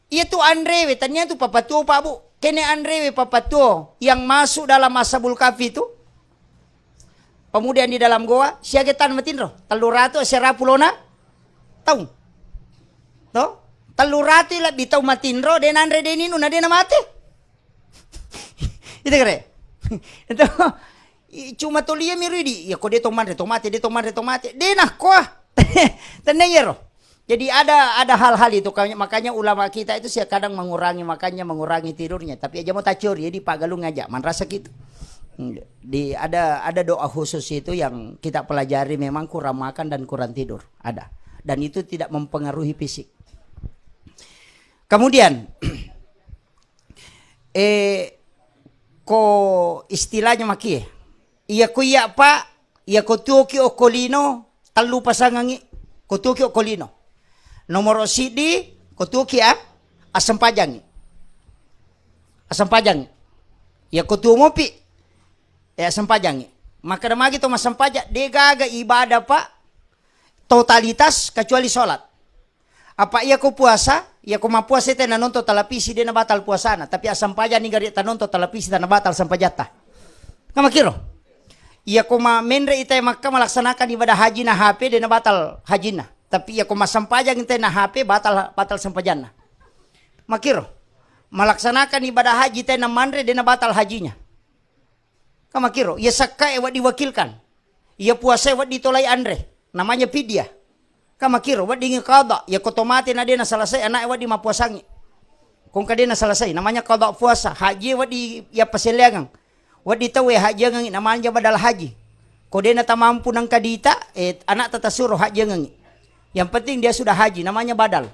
Iya tuh Andre, tanya tuh papatuo Pak Bu. Kene Andre papatuo yang masuk dalam Ashabul Kahfi itu. Kemudian di dalam goa, siagetan matinro. Teluratu serapulona. Tahu. Toh? Teluratu ila bitau matinro den Andre deninu na dena mate. Itu kere. Itu cuma tolia miridi. Ya kok dia tomate. Denah kuah. Tenang ya roh. Jadi ada hal-hal itu, makanya ulama kita itu sih kadang mengurangi tidurnya. Tapi aja mau tacur, jadi Pak Galung ngajak, man rasa gitu. Ada doa khusus itu yang kita pelajari, memang kurang makan dan kurang tidur, ada. Dan itu tidak mempengaruhi fisik. Kemudian, ko istilahnya maki, iya ko iya Pak, iya ko tuoki okolino, talu pasangangi, ko tuoki okolino. Nomor sidi kotuki asam pajang. Ya kotu mopi. Ya asam pajang. Maka damagi to masam pajak de gaga ibadah Pak totalitas kecuali sholat. Apa iya ko puasa? Ya ko mapuasa teh na nonton televisi dia na batal puasana, tapi asam pajang ni gari ta nonton televisi ta na batal sampajata. Kama kiro? Iya ko menre ita maka melaksanakan ibadah haji na HP dia na batal hajina. Tapi ya koma sampajang ente na HP batal sampajana. Makiro melaksanakan ibadah haji teh na mandre dena batal hajinya. Kamakiro ya sakka ewa diwakilkan. Ya puasa ewa ditolai andre. Namanya pidyah. Kamakiro wa dingi qada ya kotomate na dena selesai anak ewa di mapuasangi. Kung kadena selesai namanya qada puasa. Haji ewa di ya paselegang. Wa ditawe haji ngangi namanya badal haji. Kodena ta mampu nang kadita anak tata suruh haji ngangi. Yang penting dia sudah haji, namanya badal.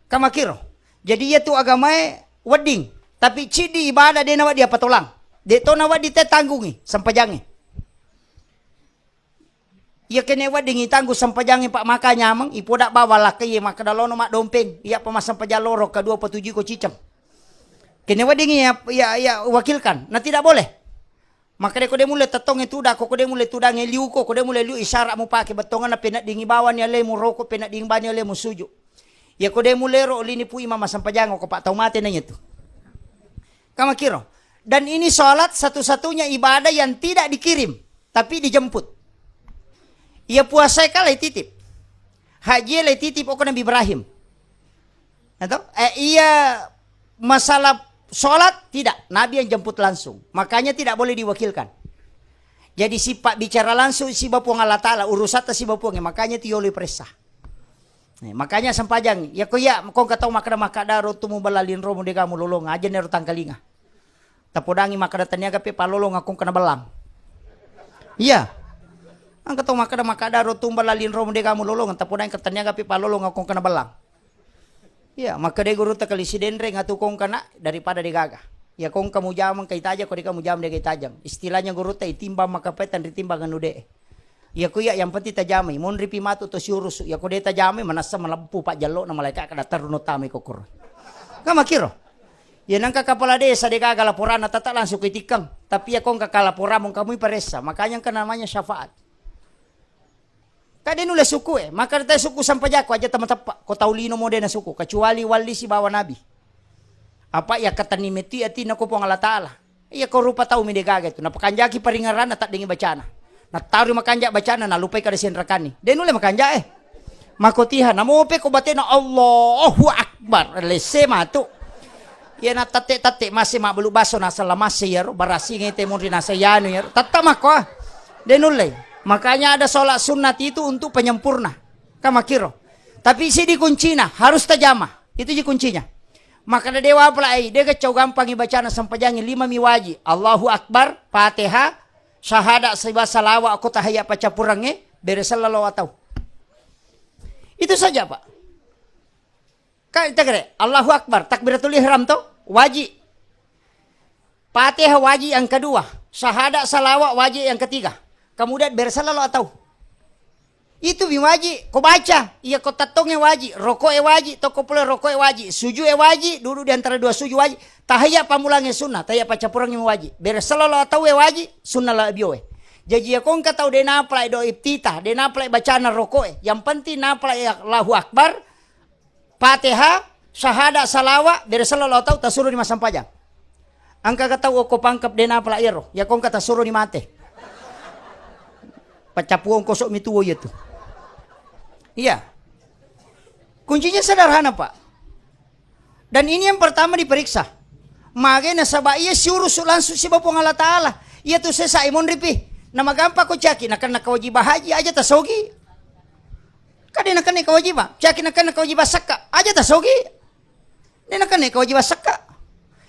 Kamakiro. Jadi itu agamae wedding. Tapi cidi ibadah dia nawa dia patolang. Dia to nawa dia tanggungi sampajangi. Ia kene wedding tanggu sampajangi Pak makanya amang ipodak bawa laki maka dalono mak dompeng. Ia pemasang pajaloro kedua petuju ko cicam. Kene wedding ya wakilkan. Nah tidak boleh. Maka dia mulai tetong itu dah, kok dia mulai tudang liu kok dia mulai liu isyarat mu pakai betongan na penak dingi bawan ya le mu rokok penak ding banya le mu suju. Ya kok dia mulai ro lini pu imam sampajango ko Pak tau mate nanya itu. Kama kiro. Dan ini salat satu-satunya ibadah yang tidak dikirim tapi dijemput. Ia puasa kala titip. Haji le titip ko Nabi Ibrahim. Atau ia masalah sholat tidak, Nabi yang jemput langsung. Makanya tidak boleh diwakilkan. Jadi si Pak bicara langsung si Bapuang Allah Ta'ala urusata si Bapuang. Makanya tioli presah. Makanya sampajang. Ya ko ya kong katau makada rotumu balalin romo de kamu lolong aja nero tangkalinga. Tapodangi makada taniaga pe palolong akong kena belang. Iya. Ang katau makada rotumu balalin romo de kamu lolong tapodangi kataniaga pe palolong akong kena belang. Ya, maka dia guru takali si denre ngatu kong kana daripada digagah. Ya kong kamu jamang kay taja ko di kamu jam de kay tajang. Istilahnya guru tay timbang makapetan ritimbangan ude. Ya kuya yang penting tajamay mon ripi matu to siurus. Ya ko de tajamay manasa malampu Pak Jallo na malaikat kada taruno tami kokor. Kamakiro. Ya nangka kepala desa de gagal laporan tata langsung kitikang. Tapi ya kong kakalaporan mong kamu iparesa. Makanya kan namanya syafaat. Kade nule suku maka tayo suku sampajako aja teman-teman ko taulino mo na suku kecuali wali si bawa nabi. Apa ya kata ni meti ati na ko po Allah Taala. Iya ko rupa tau mi degaga itu. Napakanjaki paringaran na tak dingi bacana. Na taru makanja bacana na lupay kada sin rakani. De nule makanja makotihan namo pe ko bate na Allahu Akbar. Lese matu. Ya na tate masih mabulu baso na salamase yaro barasi ngite mo rin nasa yano yaro. Tatama ko. De nule. Makanya ada sholat sunat itu untuk penyempurna. Kamakiro. Tapi isi di kuncinya harus tajamah. Itu di kuncinya. Maka ada dewa pelai. Dia kecau gampang ibacana sampajangin 5 miwaji. Allahu Akbar. Fatihah. Syahadat sebab salawat. Aku tahayat pacapurangnya. Beresalallahu atau. Itu saja Pak. Kita kira. Allahu Akbar. Takbiratul ihram tuh. Wajib. Fatihah wajib yang kedua. Syahadat salawat wajib yang ketiga. Kemudian bersalah atau itu wajib, kau baca, iya kau tatongnya wajib, rokok wajib, toko pula rokok wajib, suju wajib, duduk di antara dua suju wajib, tahayat pamulangnya sunnah, tahayat pacapurangnya wajib, bersalah atau wajib, sunnah lah biowe. Jadi ya kong katau de naplay do iftitah, de naplay bacaan rokok. Yang penting naplay Allahu Akbar, Fatihah, syahada, salawa, dari sallallahu tahu tasuru di masam pajang. Angka katau ko pangkap de naplay iro, ya kong kata suruh di mate. Pacapuong kosok mituwo itu. Iya. Kuncinya sederhana, Pak. Dan ini yang pertama diperiksa. Makanya sabah iya surus langsung si Bapak Allah Ta'ala. Iya tuh saya imon ripi. Nama gampang ko caki, nak kewajibah haji aja tasogi. Kadang nak kewajibah, caki nak kewajibah saka aja tasogi. Dia nak kewajibah saka.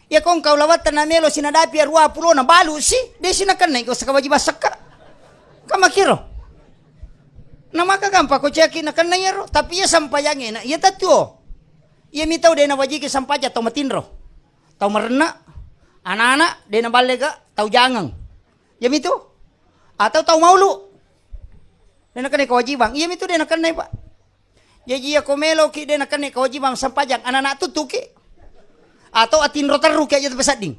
Ya kong kau lawat tanamelo sinadapi arwa pulo na balu si, dia sinakan ko sa kewajibah saka. Kamakiro. Nama ka gampang ko caki nak yero, tapi ya sampayangin, ya tatuo. Ya mitau dia na wajiki sampaja tau matinro. Tau merena, anak-anak dia na balega tau jangang. Ya mitu. Atau tahu maulu. Dia nak kena kewajiban. Iya itu dia nak kena, Pak. Jadi ya komelo ki dia nak kena kewajiban sampajang anak-anak tutuki. Atau atin rotaru kayak jatuh pesading.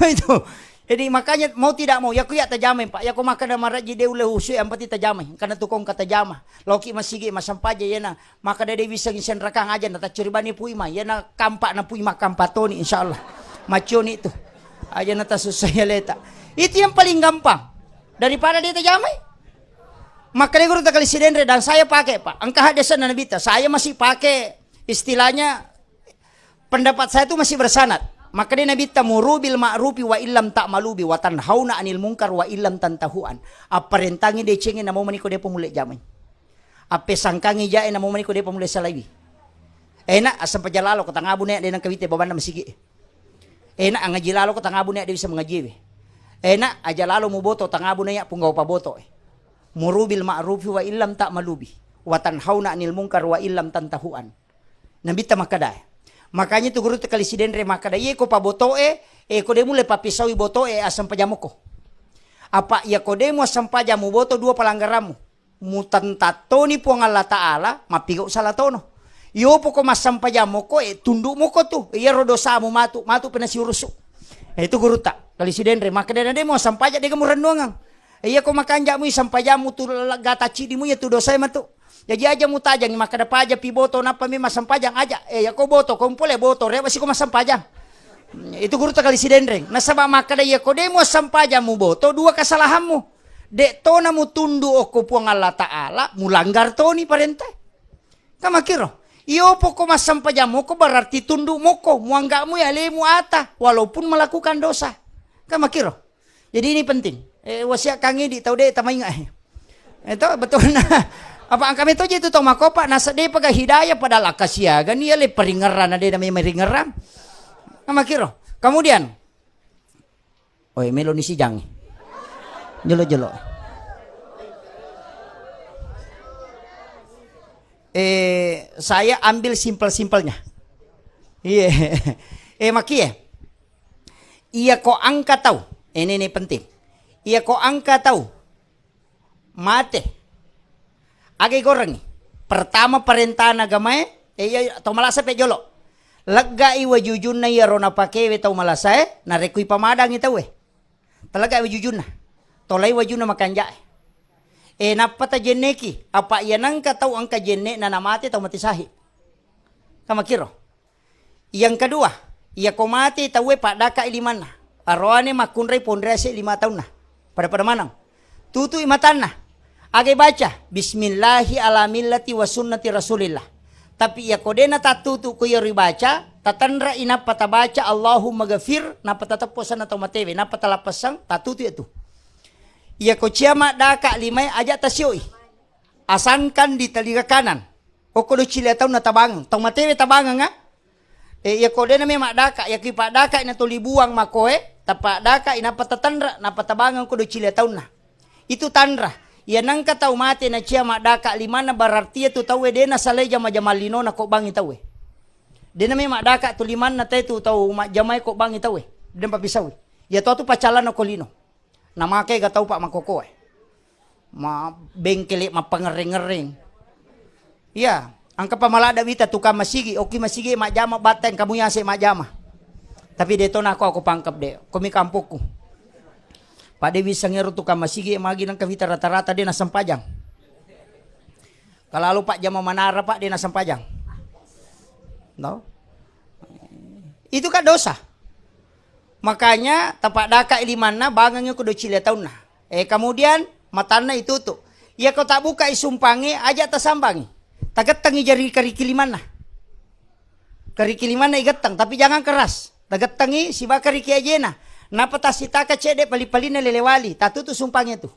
Itu. Jadi makanya mau tidak mau ya ku ya tajamai, Pak. Ya ku makan damar raji dia ule usu yang pati tajamai. Karena tukong kata jama. Loki masigi masampaja ya na maka dia bisa ngisen rakang aja na tacuribani puima. Ya na kampak na puima kampatoni insyaallah. Maconi itu. Aja na tasusah leta. Itu yang paling gampang. Daripada dia terjamai. Maka dia guru tak kali sidendre dan saya pakai, Pak. Angka hadasan dan nabita. Saya masih pakai istilahnya pendapat saya itu masih bersanad. Maka dia nabita murubil ma'rufi wa illam ta'malubi wa tanhauna anil munkar wa illam tantahuan. Apa rentangi dia cengin na mau maniko dia pemulai jamai. Apa sangkangi jae na mau maniko dia pemulai salabi. Enak asam pajalalo ko tangabu nek dia nang kawite baban na masigi. Enak ang ngajilalo ko tangabu nek dia bisa mengaji. Enak aja lalu mu boto tangabu na ya punggaw pa boto. Murubil ma'rufi wa illam ta'malubi wa tanhauna anil munkar wa illam tantahuan. Nabita makada. Makanya tu guru kali sidendre makada ye ko pa boto ko demu le papisawi boto asam pajamoko. Apa ya ko demu asam pajamu boto dua palanggaramu. Mutantatoni po ng Allah Ta'ala mapigo sa latono. Yo po ko masam pajamoko tunduk mo ko tu. Iya rodosa mo matu penasiuruso. Itu guru tak kali sidendre maka dia mau sampaja dia kamu renungan. Iya ko makanja mo sampajamu tu gataci di mo ya tu dosa matu. Jadi aja mu tajang maka da paja pi boto na pami masampajang aja. Ya ko boto kumpule boto re masih ko masampajang. Itu guru tak kali sidendre. Nasaba maka da ya ko de mo sampajamu boto dua kesalahanmu. Dek to na mu tundu ko puang Allah Ta'ala mulanggar to ni parente. Kamakiro. Iyo po ko masampajamo ko berarti tunduk mo ko. Muangga mo ya lemu ata. Walaupun melakukan dosa. Kamakiro. Jadi ini penting. Wasiat kangi di tau deh tamay nga. Ito betul na. Apa ang kami to itu tong makopa nasa de paga hidayah pada lakasyagan niya le peringaran na de na may maringaran. Kamakiro. Kemudian. Oy melo ni si Jang. Jelo-jelo. Saya ambil simpel-simpelnya. Iya. Maki ya. Iya ko angka tahu. Ini penting. Iya ko angka tahu. Mate. Agay goreng. Pertama perintah agama iya to malasa pe jolo. Lagga iwa jujun na yaro na pakewe to malasa na rekui pamadang itaw Talaga iwa jujun na. Tolay wajun na makanja napata jeneki apa yanang katau angka jenne na namati tau matisahi. Kamakiro. Yang kedua, ia komati tawe pak daka iliman na. Arwane makunray pondrese 5 tahun na. Pada manang. Tutu imatan na. Agay baca. Bismillahi ala millati wa sunnati rasulillah. Tapi ia kodena tatutu ko yari baca. Tatandra ina patabaca Allahumma gafir. Napatataposan na tomatewe. Napatalapasang tatutu itu. Ia ko ciama daka 5 aja tasioy. Asankan di telinga kanan. O ko do chile taw na tabang. Tong matewe tabang nga. Ia ko de na may madaka. Ia ki padaka ina tulibuang makoe. Tapa daka ina patatandra na patabangan ko do chile taw na. Itu tandra. Ia nang kataw mate na ciama daka 5 na berarti itu tawe de na saleja majamalino na ko bangi tawe. De na may madaka tuliman na tetu taw majamay ko bangi tawe. Den papisawi. Ia to tu pacalan na kolino. Namake gataw pak makoko bengkeli mapangering-ngering. Iya, ang kapamalada wita tukang masigi, oki masigi majama baten kamu yase majama. Tapi deto na ako pangkap de, kumi kampukku. Pada bisa ngero tu kamasigi magi nang kavita rata-rata dia nasam pajang. Kalau pak jama manara pak dia nasam pajang. No? Itu kan dosa. Makanya tapak daka ilimana bangangnya kudu cile tahun nah. Kemudian matana itu tuh. Ya kau tak buka isumpangi aja tasambangi. Tagetangi jari karikiliman nah. Karikiliman na igatang tapi jangan keras. Tagetangi si bakari kiajena. Napa tasitaka cede pali-palina lelewali. Tatu tuh sumpangnya tuh.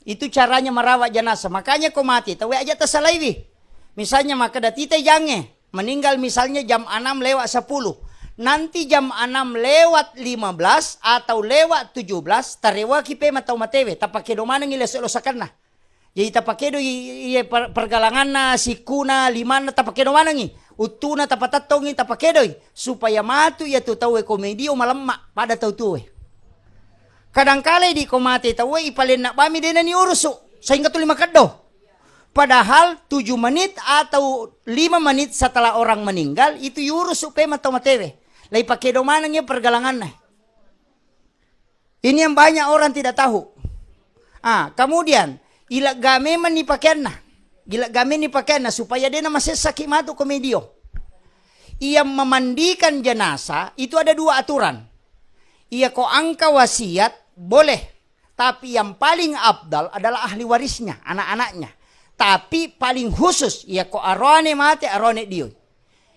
Itu caranya merawat jenazah. Makanya kau mati. Tahu aja tasalaiwi. Misalnya maka datite jange. Meninggal misalnya jam 6 lewat 10. Nanti jam 6 lewat 15 atau lewat 17. Tarewa kipe matau matewe. Tapakedo mana ngileso-losakan nah. Jadi tapakedo pergalangan na sikuna limana tapakedo mana ngi. Utuna tapatatongi tapakedo supaya matu ya tu tahu komedio malamak pada tahu tuwe. Kadangkala di komate tahu ipalen nak bami dena ni urusu sehingga tu 5 kado. Padahal 7 menit atau 5 menit setelah orang meninggal itu yurus supaya matau matewe. Lai pakedo mana ngi pergalangan nah. Ini yang banyak orang tidak tahu. Kemudian ila game man ni pakaian nah. Gila game ni pakaian na supaya dia na masesaki matu komedio. Ia memandikan jenazah itu ada 2 aturan. Ia ko angka wasiat boleh, tapi yang paling abdal adalah ahli warisnya, anak-anaknya. Tapi paling khusus ia ko arone mate arone dioi.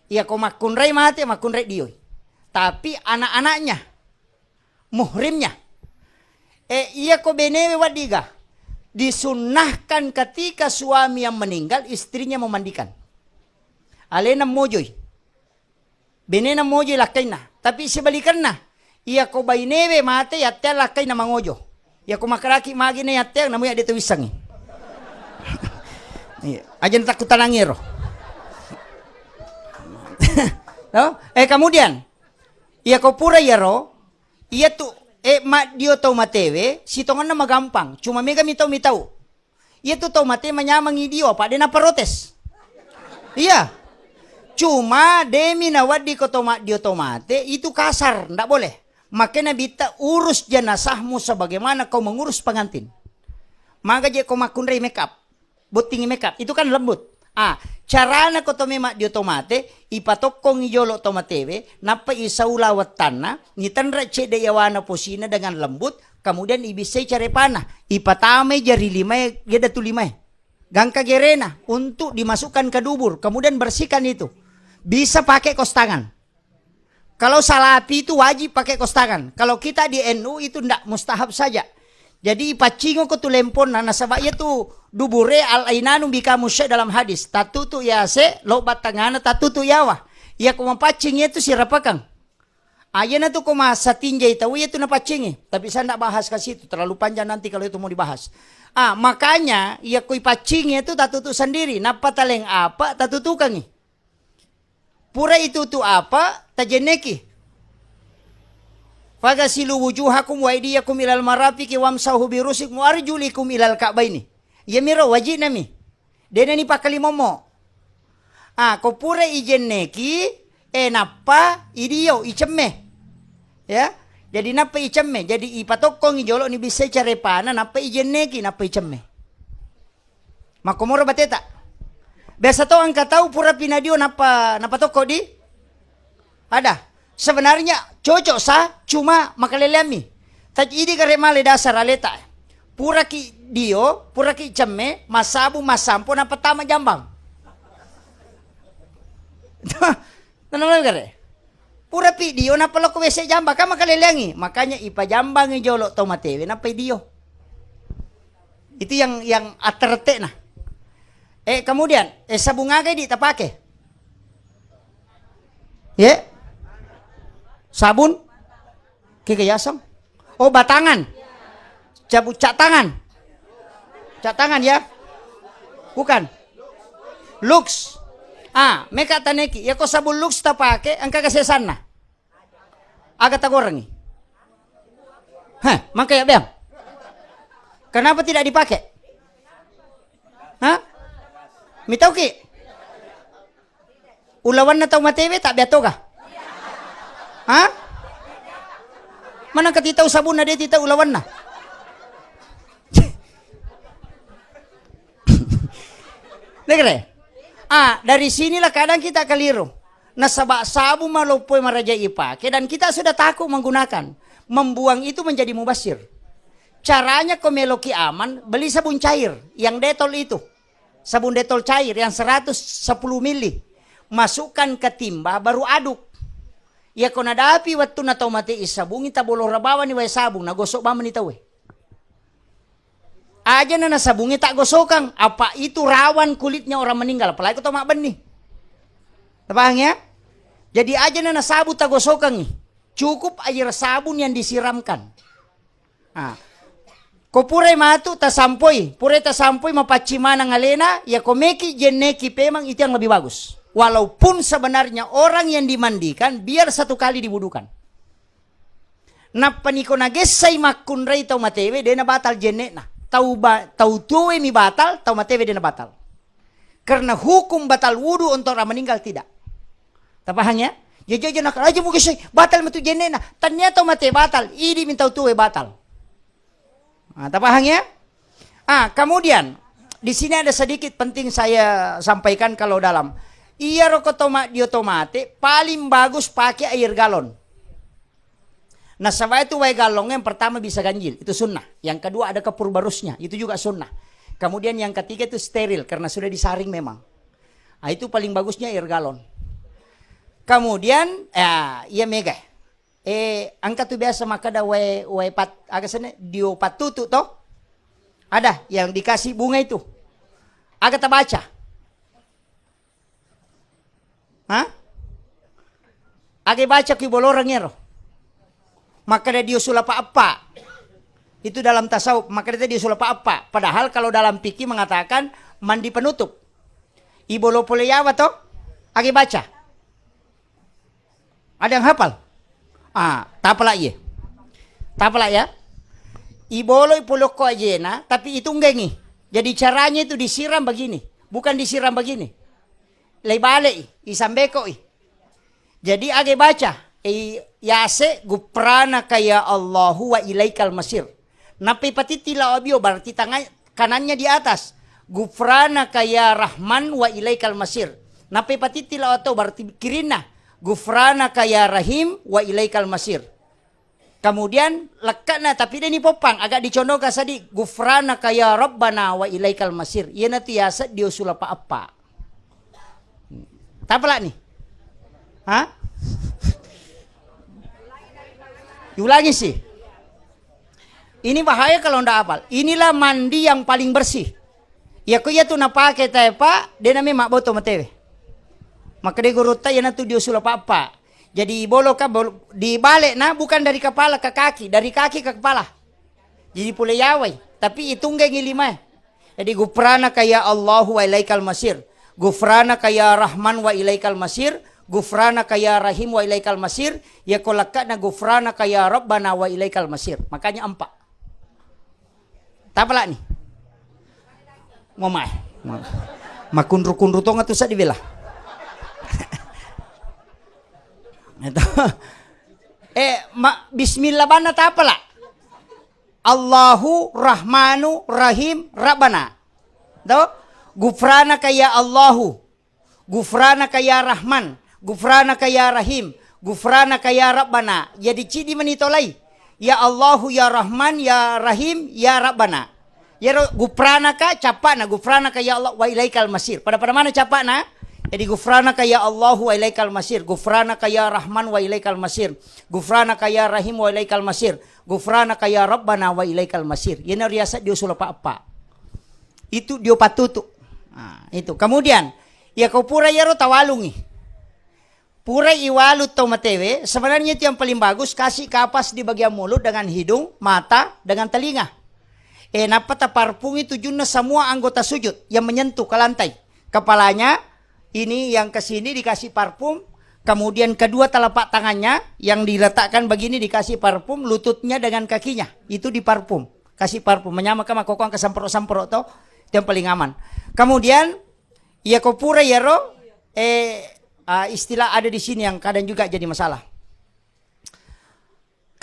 Ia ko makunrai mate makunrai dioi. Tapi anak-anaknya, muhrimnya. Ia ko benewe wadiga. Disunnahkan ketika suami yang meninggal istrinya memandikan. Alena mojoi. Benena mojoi lakaina. Tapi sebalikanna. Ia ko bainewe mate yatel lakaina mangojo. Ia ko makaraki magi na yatel namu ya dito wisangi. Ajan takut tanangiro. No? Kemudian ia ko pura yaro. Ia tu mak dia tau matewe, si tongan na magampang. Cuma mega mitau. Ia tu tau mate manyamangi dia, pak dia na protes. Iya. Cuma demi nawadi ko tau mak dia tau mate, itu kasar, ndak boleh. Makanya bita urus jenazahmu sebagaimana kau mengurus pengantin. Maka je kau makunrai make up, botingi make up, itu kan lembut. Carana ko to mak dia tau mate, ipatokong ijolo to matewe, napa isaulawat tanah, nitanra cede yawana posina dengan lembut, kemudian ibisai cari panah, ipatame jari 5, geda tu 5. Gangka gerena untuk dimasukkan ke dubur, kemudian bersihkan itu. Bisa pakai kos tangan. Kalau salapi itu wajib pakai kos tangan. Kalau kita di NU itu ndak mustahab saja. Jadi pacingo ko tu lempon na nasabaya tu dubure al ainanu bika musya dalam hadis. Tatutu ya se lo batangana tatutu yawa. Ya ko mapacing itu sirapakang. Ayana tu ko masa tinjay tahu itu na pacingi. Tapi saya ndak bahas ke situ terlalu panjang nanti kalau itu mau dibahas. Makanya ya ko ipacing itu tatutu sendiri. Napa taleng apa tatutukangi. Pura itu tu apa tajeneki. Fagasilu wujuhakum wa aydiyakum ilal marafiqi wamsahu birusikum wa arjulikum ilal ka'baini. Ya miro wajib nami. Dena ni pakali momo. Ko pura ijen neki napa idio icemme. Ya. Jadi napa icemme? Jadi ipatokong ijolo ni bisa cari pana napa ijen neki napa icemme. Makomoro bateta. Biasa to angka tahu pura pinadio napa toko di? Ada. Sebenarnya cocok sah cuma makalelami. Tapi ini kare male dasar aleta. Pura ki dio, pura ki cemme, masabu masampo na pertama jambang. Tanam kare. Pura pi dio na pala ko wese jambang ka makalelangi. Makanya ipa jambang jolo to matewe na pa dio. Itu yang aterte na. Kemudian sabung agay di tapake. Ya. Sabun? Kikayasam? Oh, batangan. Cabut cat tangan. Cat tangan ya? Bukan. Lux. Meka taneki. Ya ko sabun lux ta pake, ang kagasesan na. Agak tagorangi. Makanya biang. Kenapa tidak dipakai? Mitau ki? Ulawan na tau matewe tak biato ka? Mana katitau sabun na dia titau lawan na. Negre. Dari sinilah kadang kita keliru. Nah sabun malupoi maraja ipake dan kita sudah takut menggunakan. Membuang itu menjadi mubasir. Caranya kau meloki aman, beli sabun cair yang detol itu. Sabun detol cair yang 110 mili. Masukkan ke timba baru aduk. Ya kau nadapi waktu na tau mati isabung ita bolong rabawa ni way sabung na gosok ba man ita we. Aja na nasabungi tak gosokang. Apa itu rawan kulitnya orang meninggal. Apalagi kau tau mak benih. Tapang ya? Jadi aja na nasabu tak gosokang nih. Cukup air sabun yang disiramkan. Ko purai matu ta sampoi. Purai ta sampoi mapacimana ngalena. Ya ko meki jeneki pemang itu yang lebih bagus. Walaupun sebenarnya orang yang dimandikan biar 1 kali dibudukan. Napa niko nagesay makunray tau matewe dena batal jenek na. Tau tuwe mi batal tau matewe dena batal. Karena hukum batal wudu untuk orang meninggal tidak. Tapahang ya? Jaja nak aja mo gesay batal matu jenek na. Ternyata mate batal. Idi min tau tuwe batal. Tapahang ya? Kemudian di sini ada sedikit penting saya sampaikan kalau dalam iya rokok diotomate paling bagus pakai air galon. Nah sebab itu way galon yang pertama bisa ganjil, itu sunnah. Yang kedua ada kapur barusnya, itu juga sunnah. Kemudian yang ketiga itu steril karena sudah disaring memang. Itu paling bagusnya air galon. Kemudian iya mega. Angka tuh biasa maka ada way pat agak sana dio patutu toh. Ada yang dikasih bunga itu. Agak terbaca. Age baca ki bolorang ero. Maka dia sulapa apa? Itu dalam tasawuf, maka dia sulapa apa? Padahal kalau dalam fikih mengatakan mandi penutup. Ibolo poleyawa toh? Age baca. Ada yang hafal? Tapala iya. Tapala ya. Ibolo ipulok ko ajena, tapi itu nggengi. Jadi caranya itu disiram begini, bukan disiram begini. Leibale isambeko Jadi age baca yase guprana kaya Allahu wa ilaikal masir. Napi patitila obio berarti tangan kanannya di atas. Gufrana kaya Rahman wa ilaikal masir. Napi patitila atau berarti kirina. Gufrana kaya Rahim wa ilaikal masir. Kemudian lekatna tapi dia ni popang agak dicondongkan tadi gufrana kaya Rabbana wa ilaikal masir. Ia nanti yase diusul apa? Tapala nih? Diulangi sih. Ini bahaya kalau ndak hafal. Inilah mandi yang paling bersih. Ya ko ya tu na pake tepa, dia namanya mak boto matewe. Maka dia guruta ya na tu diusul apa. Jadi bolo ka dibalik na bukan dari kepala ke kaki, dari kaki ke kepala. Jadi pule yawai, tapi itu enggak ngilima. Jadi gufrana kaya Allahu wa ilaikal masir. Gufrana kaya Rahman wa ilaikal masir. Gufrana kaya Rahim wa ilaikal masir. Ya kolakatna gufrana kaya Rabbana wa ilaikal masir. Makanya 4. Tapala nih. Momai. Makunru-kunru to nga to sa dibela. Bismillah bana tapala. Allahu Rahmanu Rahim Rabbana. Do? Gufrana kaya Allahu, gufrana kaya Rahman, gufrana kaya Rahim, gufrana kaya Rabbana. Jadi cidi menitolai. Ya Allahu, ya Rahman, ya Rahim, ya Rabbana. Ya gufrana ka capana, gufrana kaya Allah wa ilaikal masir. Pada mana capana? Jadi gufrana kaya Allahu wa ilaikal masir, gufrana kaya Rahman wa ilaikal masir, gufrana kaya Rahim wa ilaikal masir, gufrana kaya Rabbana wa ilaikal masir. Yana riasa dia usul apa? Itu dia patutu. Itu. Kemudian, ya kau pura yaro tawalungi. Pura iwalut tau matewe, sebenarnya itu yang paling bagus, kasih kapas di bagian mulut dengan hidung, mata, dengan telinga. Napata parfum itu junna semua anggota sujud yang menyentuh ke lantai. Kepalanya, ini yang ke sini dikasih parfum, kemudian kedua telapak tangannya yang diletakkan begini dikasih parfum, lututnya dengan kakinya, itu di parfum. Kasih parfum, menyamakan makokong ke sampro-sampro toh. Yang paling aman. Kemudian ya kopura yaro istilah ada di sini yang kadang juga jadi masalah.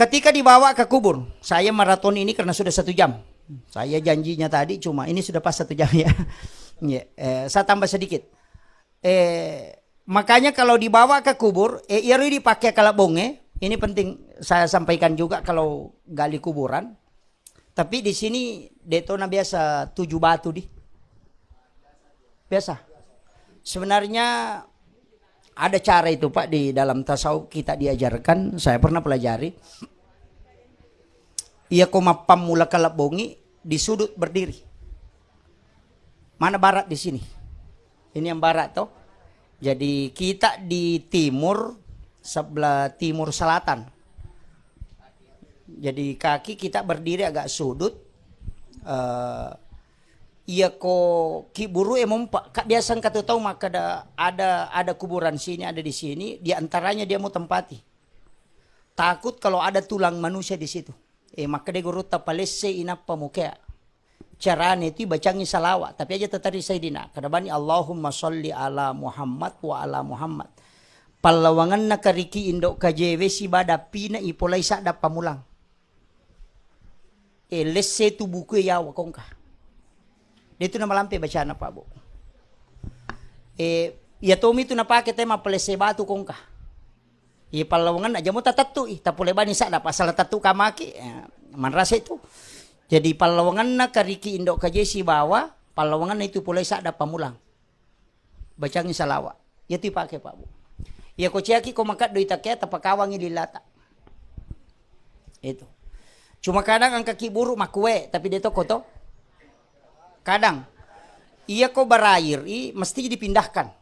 Ketika dibawa ke kubur, saya maraton ini karena sudah 1 jam. Saya janjinya tadi cuma ini sudah pas 1 jam ya. Saya tambah sedikit. Makanya kalau dibawa ke kubur, iri dipakai kalabonge. Ini penting saya sampaikan juga kalau gali kuburan. Tapi di sini detona biasa 7 batu di. Biasa. Sebenarnya ada cara itu Pak di dalam tasawuf kita diajarkan. Saya pernah pelajari. Ia komapam mula kalabongi di sudut berdiri. Mana barat di sini? Ini yang barat toh. Jadi kita di timur, sebelah timur selatan. Jadi kaki kita berdiri agak sudut. Iya ko kiburu emompa kak biasa kata tahu maka ada kuburan sini ada di sini di antaranya dia mau tempati. Takut kalau ada tulang manusia di situ. Maka dia guru tapalese inapa mukea. Caranya itu bacangi salawat tapi aja tetari Sayyidina. Kadabani Allahumma sholli ala Muhammad wa ala Muhammad. Palawangan nakariki indok KJW si bada pina ipolai sada pamulang. Lese tu buku ya wakongka. Dia itu nama lampe bacaan apa bu? Ya Tommy itu napake tema pelese batu kongka. Palawangan aja mau tatatu tapule bani sada pasal tatu kamaki manrasa itu. Jadi palawangan na kariki indok kajesi bawa palawangan itu pulai sada pamulang. Bacangin salawa. Ya itu pakai pak bu. Ya kociaki ko makat do itakya tapakawangi dilata. Itu. Cuma kadang angka kiburu makwe tapi dia toko to. Kadang iya kok berair mesti dipindahkan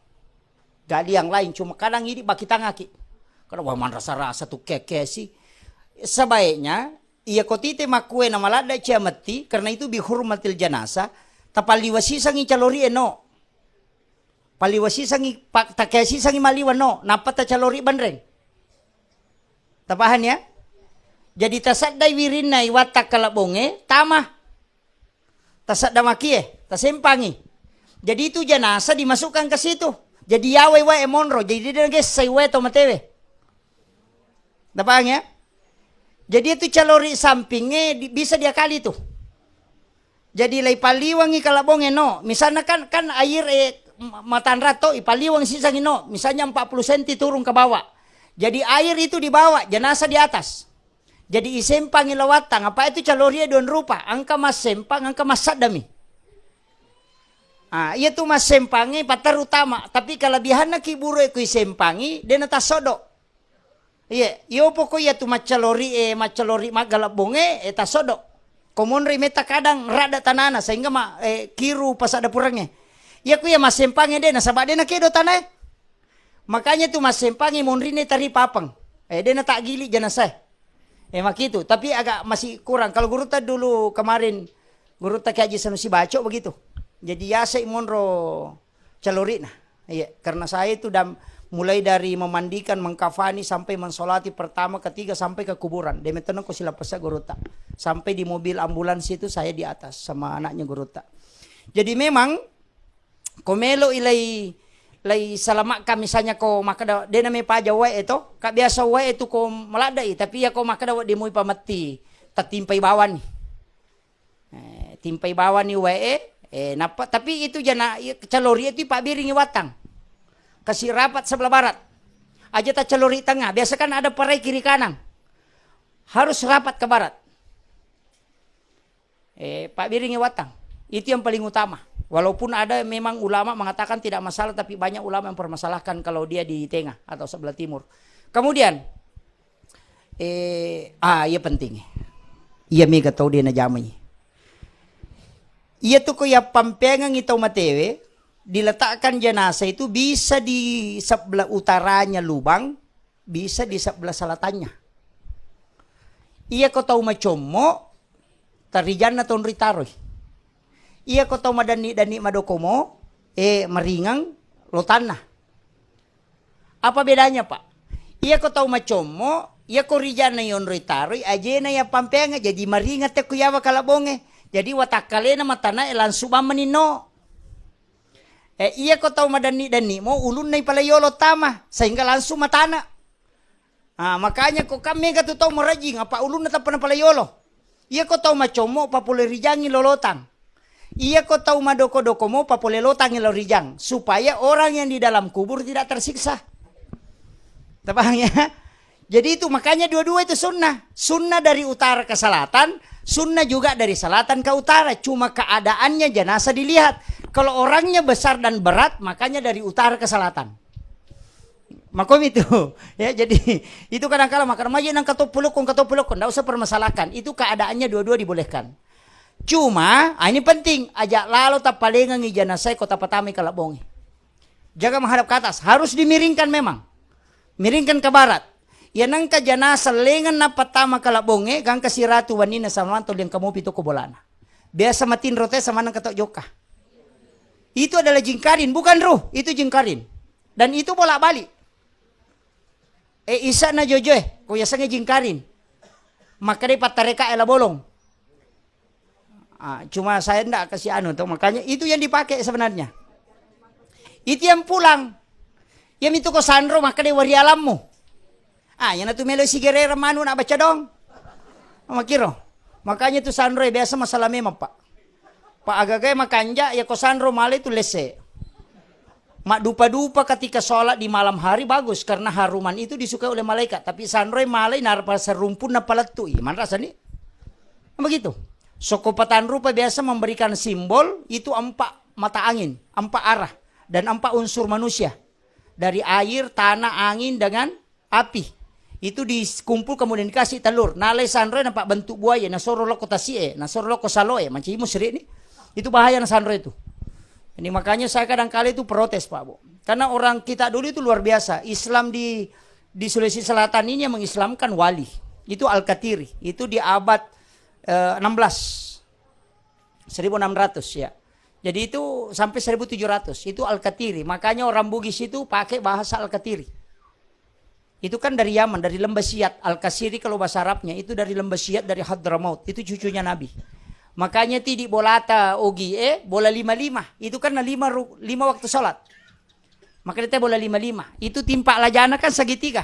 gali yang lain cuma kadang ini baki tangaki karena wah man rasa tuh keke sih sebaiknya iya kok tite makue nama lada ciamati karena itu bihurmatil janasa tapaliwasi sangi calori eno paliwasi sangi takesi sangi maliwan no napa ta calori bandreng tapahan ya jadi tasadai wirinai watak kalabonge tamah tasak damaki tasempangi. Jadi itu jenazah dimasukkan ke situ. Jadi yawe wa emonro. Jadi dia guys saywe to matewe. Dapang ya? Jadi itu calori sampingnya bisa dia kali tuh. Jadi lai paliwangi kalabonge no. Misalnya kan air matan rato ipaliwang sisa no. Misalnya 40 cm turun ke bawah. Jadi air itu di bawah, jenazah di atas. Jadi isempang ilawatang, apa itu caloria don rupa, angka mas sempang, angka mas sadami. Iya tuh mas sempangi patar utama, tapi kelebihan na kiburu ku isempangi, dia nata sodo. Iya, iyo pokoknya tuh macalori magalabonge tasodo. Komun meta kadang rada tanana sehingga kiru pas ada purangnya. Iya ku ya mas sempangi dia nasabak dia na kedo tanah. Makanya tuh mas sempangi monrine tari papang. Dia na tak gili jenazah. Mak itu, tapi agak masih kurang. Kalau guru tak dulu kemarin guru tak kaji Sanusi Baco begitu. Jadi ya saya monro calori nah. Iya, karena saya itu mulai dari memandikan, mengkafani sampai mensolati pertama, ketiga sampai ke kuburan. Demeton ko sila pasa guru tak. Sampai di mobil ambulans itu saya di atas sama anaknya guru tak. Jadi memang komelo ilai salamak ka misalnya ko makada de na may paja wa ito ka biasa wa ito ko maladai tapi ya ko makada wa di mo ipamati tatimpay bawan ni timpay bawan ni wa napa tapi itu jana calori itu pabiring watang kasi rapat sebelah barat aja ta calori tengah biasa kan ada parai kiri kanan harus rapat ke barat pabiring watang itu yang paling utama. Walaupun ada memang ulama mengatakan tidak masalah, tapi banyak ulama yang permasalahkan kalau dia di tengah atau sebelah timur. Kemudian, iya penting. Iya mega tahu dia na jamai. Iya tuh ya pampengang itu matewe, diletakkan jenazah itu bisa di sebelah utaranya lubang, bisa di sebelah selatannya. Iya kau tahu macomo, tarijana ton ritaroy. Iya ko tau madani madokomo maringang lotanna. Apa bedanya Pak? Iya ko tau macomo, iya ko rijana yon ritaroy, ajena ya pampenga jadi maringat te kuyawa kalabonge. Jadi watakale na matana langsung manino. Iya ko tau madani mo ulun na ipalayolo tama sehingga langsung matana. Makanya kok kami katu tau merajing apa ulun na tapan palayolo. Iya ko tau macomo papule rijangi lolotang. Iya ko tau madoko-doko mo papule lotang ilo rijang supaya orang yang di dalam kubur tidak tersiksa. Paham ya? Jadi itu makanya dua-dua itu sunnah. Sunnah dari utara ke selatan, sunnah juga dari selatan ke utara. Cuma keadaannya jenazah dilihat. Kalau orangnya besar dan berat, makanya dari utara ke selatan. Makom itu ya, jadi itu kadang-kala makan maju nang katopulukon enggak usah permasalahkan, itu keadaannya dua-dua dibolehkan. Cuma ini penting, ajak lalu tak palingan jenazah kota patami kalabongi. Jaga menghadap ke atas, harus dimiringkan memang. Miringkan ke barat. Ya nang ka jenazah lengan na patama kalabongi, gang kasiratu wanina sama mantul yang kamu pitu ko bolana. Biasa matin rote sama nang katok joka. Itu adalah jingkarin, bukan ruh, itu jingkarin. Dan itu bolak-balik. Isa na jojoy, kuya sange jingkarin. Maka dia patareka ela bolong. Cuma saya ndak kasih tuh, makanya itu yang dipakai sebenarnya. Itu yang pulang. Yang itu ko sandro maka dia wari alammu. Yang itu melo sigerera manu nak baca dong. Makiro. Makanya itu sandro biasa masalah memang pak. Pak agak-agak makanja ya ko sandro male itu lese. Mak dupa-dupa ketika sholat di malam hari bagus karena haruman itu disukai oleh malaikat. Tapi sanroy malai narpa serumpun na paletu. Mana rasanya? Begitu. Sokopatan rupa biasa memberikan simbol itu 4 mata angin, 4 arah dan 4 unsur manusia. Dari air, tanah, angin dengan api. Itu dikumpul kemudian dikasih telur. Nalai sanroy nampak bentuk buaya, nasoro loko tasie, nasoro loko saloe, macam imu seri ini. Itu bahaya na sanroy itu. Ini makanya saya kadang-kali itu protes Pak Bu. Karena orang kita dulu itu luar biasa. Islam di Sulawesi Selatan ini yang mengislamkan wali. Itu Al-Katiri. Itu di abad 16. 1600 ya. Jadi itu sampai 1700. Itu Al-Katiri. Makanya orang Bugis itu pakai bahasa Al-Katiri. Itu kan dari Yaman, dari Lembah Siat. Al-Kasiri kalau bahasa Arabnya itu dari Lembah Siat, dari Hadramaut. Itu cucunya Nabi. Makanya tidak bolata ogi bola 55. Itu kan 5 waktu sholat. Maka kita bola 55. Itu timpak lajana kan segitiga.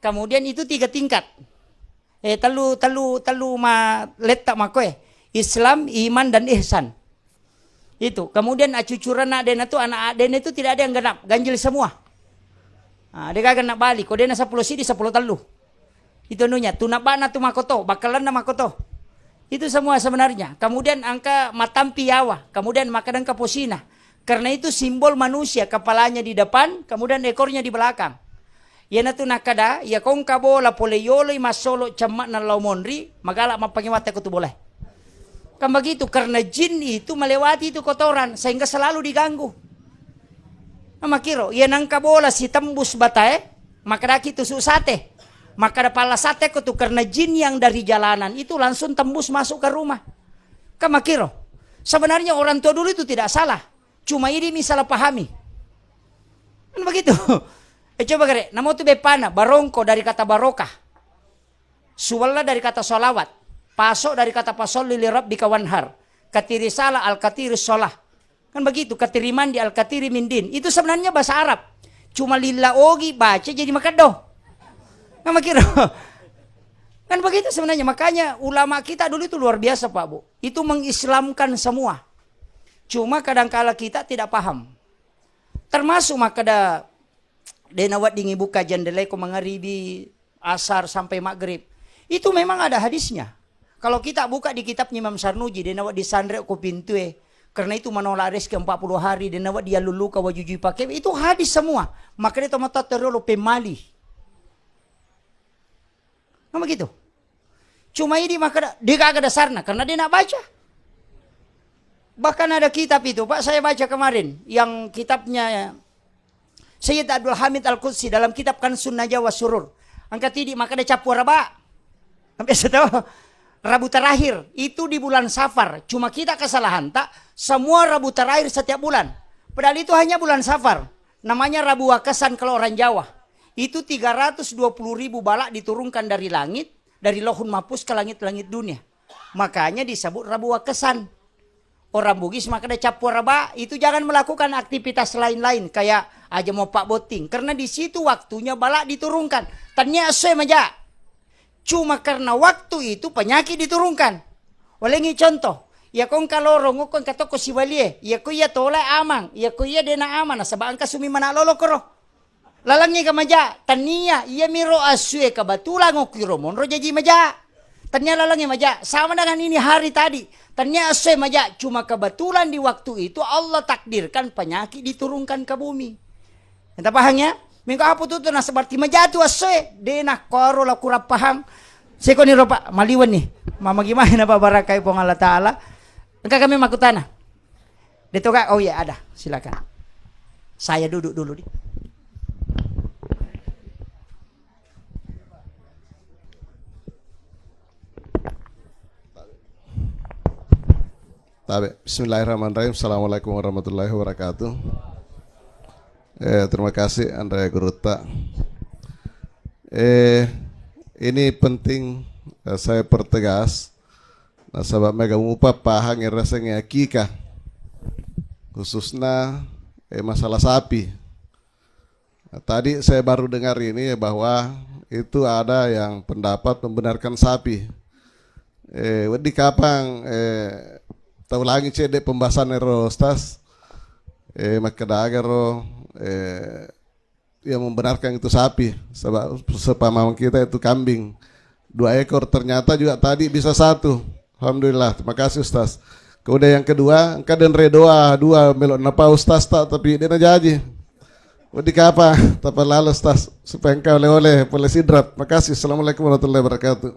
Kemudian itu 3 tingkat. Telu letak makoe. Islam, iman dan ihsan. Itu. Kemudian acucuran anak adena itu tidak ada yang genap, ganjil semua. Dia kagak genap balik. Kau dena 10 sidi 10 telu. Itu nunya. Tunabana tu makoto, bakalan na makoto. Itu semua sebenarnya. Kemudian angka matampi yawa. Kemudian makanan kaposina. Karena itu simbol manusia. Kepalanya di depan. Kemudian ekornya di belakang. Yan tu nakada. Ya kong kabola pole yolo masolo camak na laumonri. Magalak mapangiwate ko tu boleh. Kan begitu. Karena jin itu melewati itu kotoran. Sehingga selalu diganggu. Makiro. Yan ang kabola si tembus batae. Makadaki tu susate. Maka ada pala sate ko tuh karena jin yang dari jalanan itu langsung tembus masuk ke rumah. Kamakiro. Sebenarnya orang tua dulu itu tidak salah. Cuma ini misalnya pahami. Kan begitu. Coba kare. Namo tu bepana. Barongko dari kata barokah. Suwala dari kata solawat. Pasok dari kata pasol lili rabbika wanhar. Katiri salah al-katiri solah. Kan begitu. Katiriman di al-katiri mindin. Itu sebenarnya bahasa Arab. Cuma lilla ogi baca jadi makado. Kan begitu. Kan begitu sebenarnya. Makanya ulama kita dulu itu luar biasa Pak Bu. Itu mengislamkan semua. Cuma kadang-kala kita tidak paham. Termasuk makada denawat dingi buka jendela ko mangaribi asar sampai maghrib. Itu memang ada hadisnya. Kalau kita buka di kitab Imam Sarnuji denawat di sandre ko pintu karena itu menolak rezeki 40 hari denawat dia luluka wajuju pakai itu hadis semua. Maka dia tomata terlalu pemali. Nah begitu. Cuma ini maka dia kagak dasarnya karena dia nak baca. Bahkan ada kitab itu Pak saya baca kemarin yang kitabnya Sayyid Abdul Hamid Al-Qudsi dalam kitab kan Sunnah Jawa Surur. Angkat ini maka dia capu raba. Biasa tahu Rabu terakhir itu di bulan Safar. Cuma kita kesalahan tak semua Rabu terakhir setiap bulan. Padahal itu hanya bulan Safar. Namanya Rabu Wakasan kalau orang Jawa. Itu 320.000 balak diturunkan dari langit, dari Lohun Mahfuz ke langit-langit dunia. Makanya disebut Rabu Wakasan. Orang Bugis maka ada capu raba, itu jangan melakukan aktivitas lain-lain. Kayak aja mau pak boting. Karena di situ waktunya balak diturunkan. Tanya saya maja. Cuma karena waktu itu penyakit diturunkan. Walengi contoh. Ya kong kalorong kong katoko si walie. Ya ko ya tolak amang. Ya ko ya dena aman. Sabang ka sumi mana lolo koro. Lalangi ka maja. Tania iya miro asue kabatulang okiro monro jaji maja. Tanya lalangi maja. Sama dengan ini hari tadi. Tanya asue maja. Cuma kebetulan di waktu itu Allah takdirkan penyakit diturunkan ke bumi. Entah paham ya? Minggu apa tuh na seperti maja tu asue. Dena koro la kurap paham. Seko ni ropa maliwan nih. Mama gimana Pak barakai pong Allah Ta'ala. Engkau kami makutana. Dito ka, oh ya ada, silakan. Saya duduk dulu nih. Bismillahirrahmanirrahim. Assalamualaikum warahmatullahi wabarakatuh. Terima kasih Andrea Guruta. Ini penting saya pertegas. Nah, sebab mega mupa pahang rasanya akika khususnya masalah sapi. Nah, tadi saya baru dengar ini bahwa itu ada yang pendapat membenarkan sapi. Wedi kapang tahu lagi cede pembahasan erostas makadaga yang membenarkan itu sapi. Sebab sepamam kita itu kambing 2 ekor, ternyata juga tadi bisa 1. Alhamdulillah, terima kasih Ustaz. Kemudian yang kedua, engkau dan redoa 2 melok napa Ustaz tak, tapi dia najaji. Wedi kapa, tapi lalu Ustaz supaya engkau oleh sidrat. Terima kasih. Assalamualaikum warahmatullahi wabarakatuh.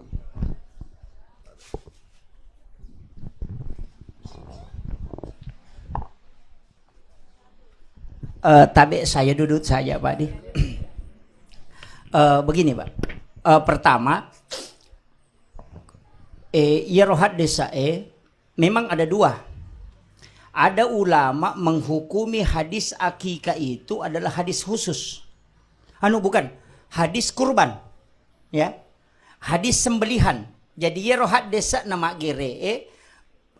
Tabe saya duduk saja Pak Di. Begini Pak. Pertama, rohat desa memang ada 2. Ada ulama menghukumi hadis akikah itu adalah hadis khusus. Bukan, hadis kurban. Ya. Hadis sembelihan. Jadi rohat desa nama gere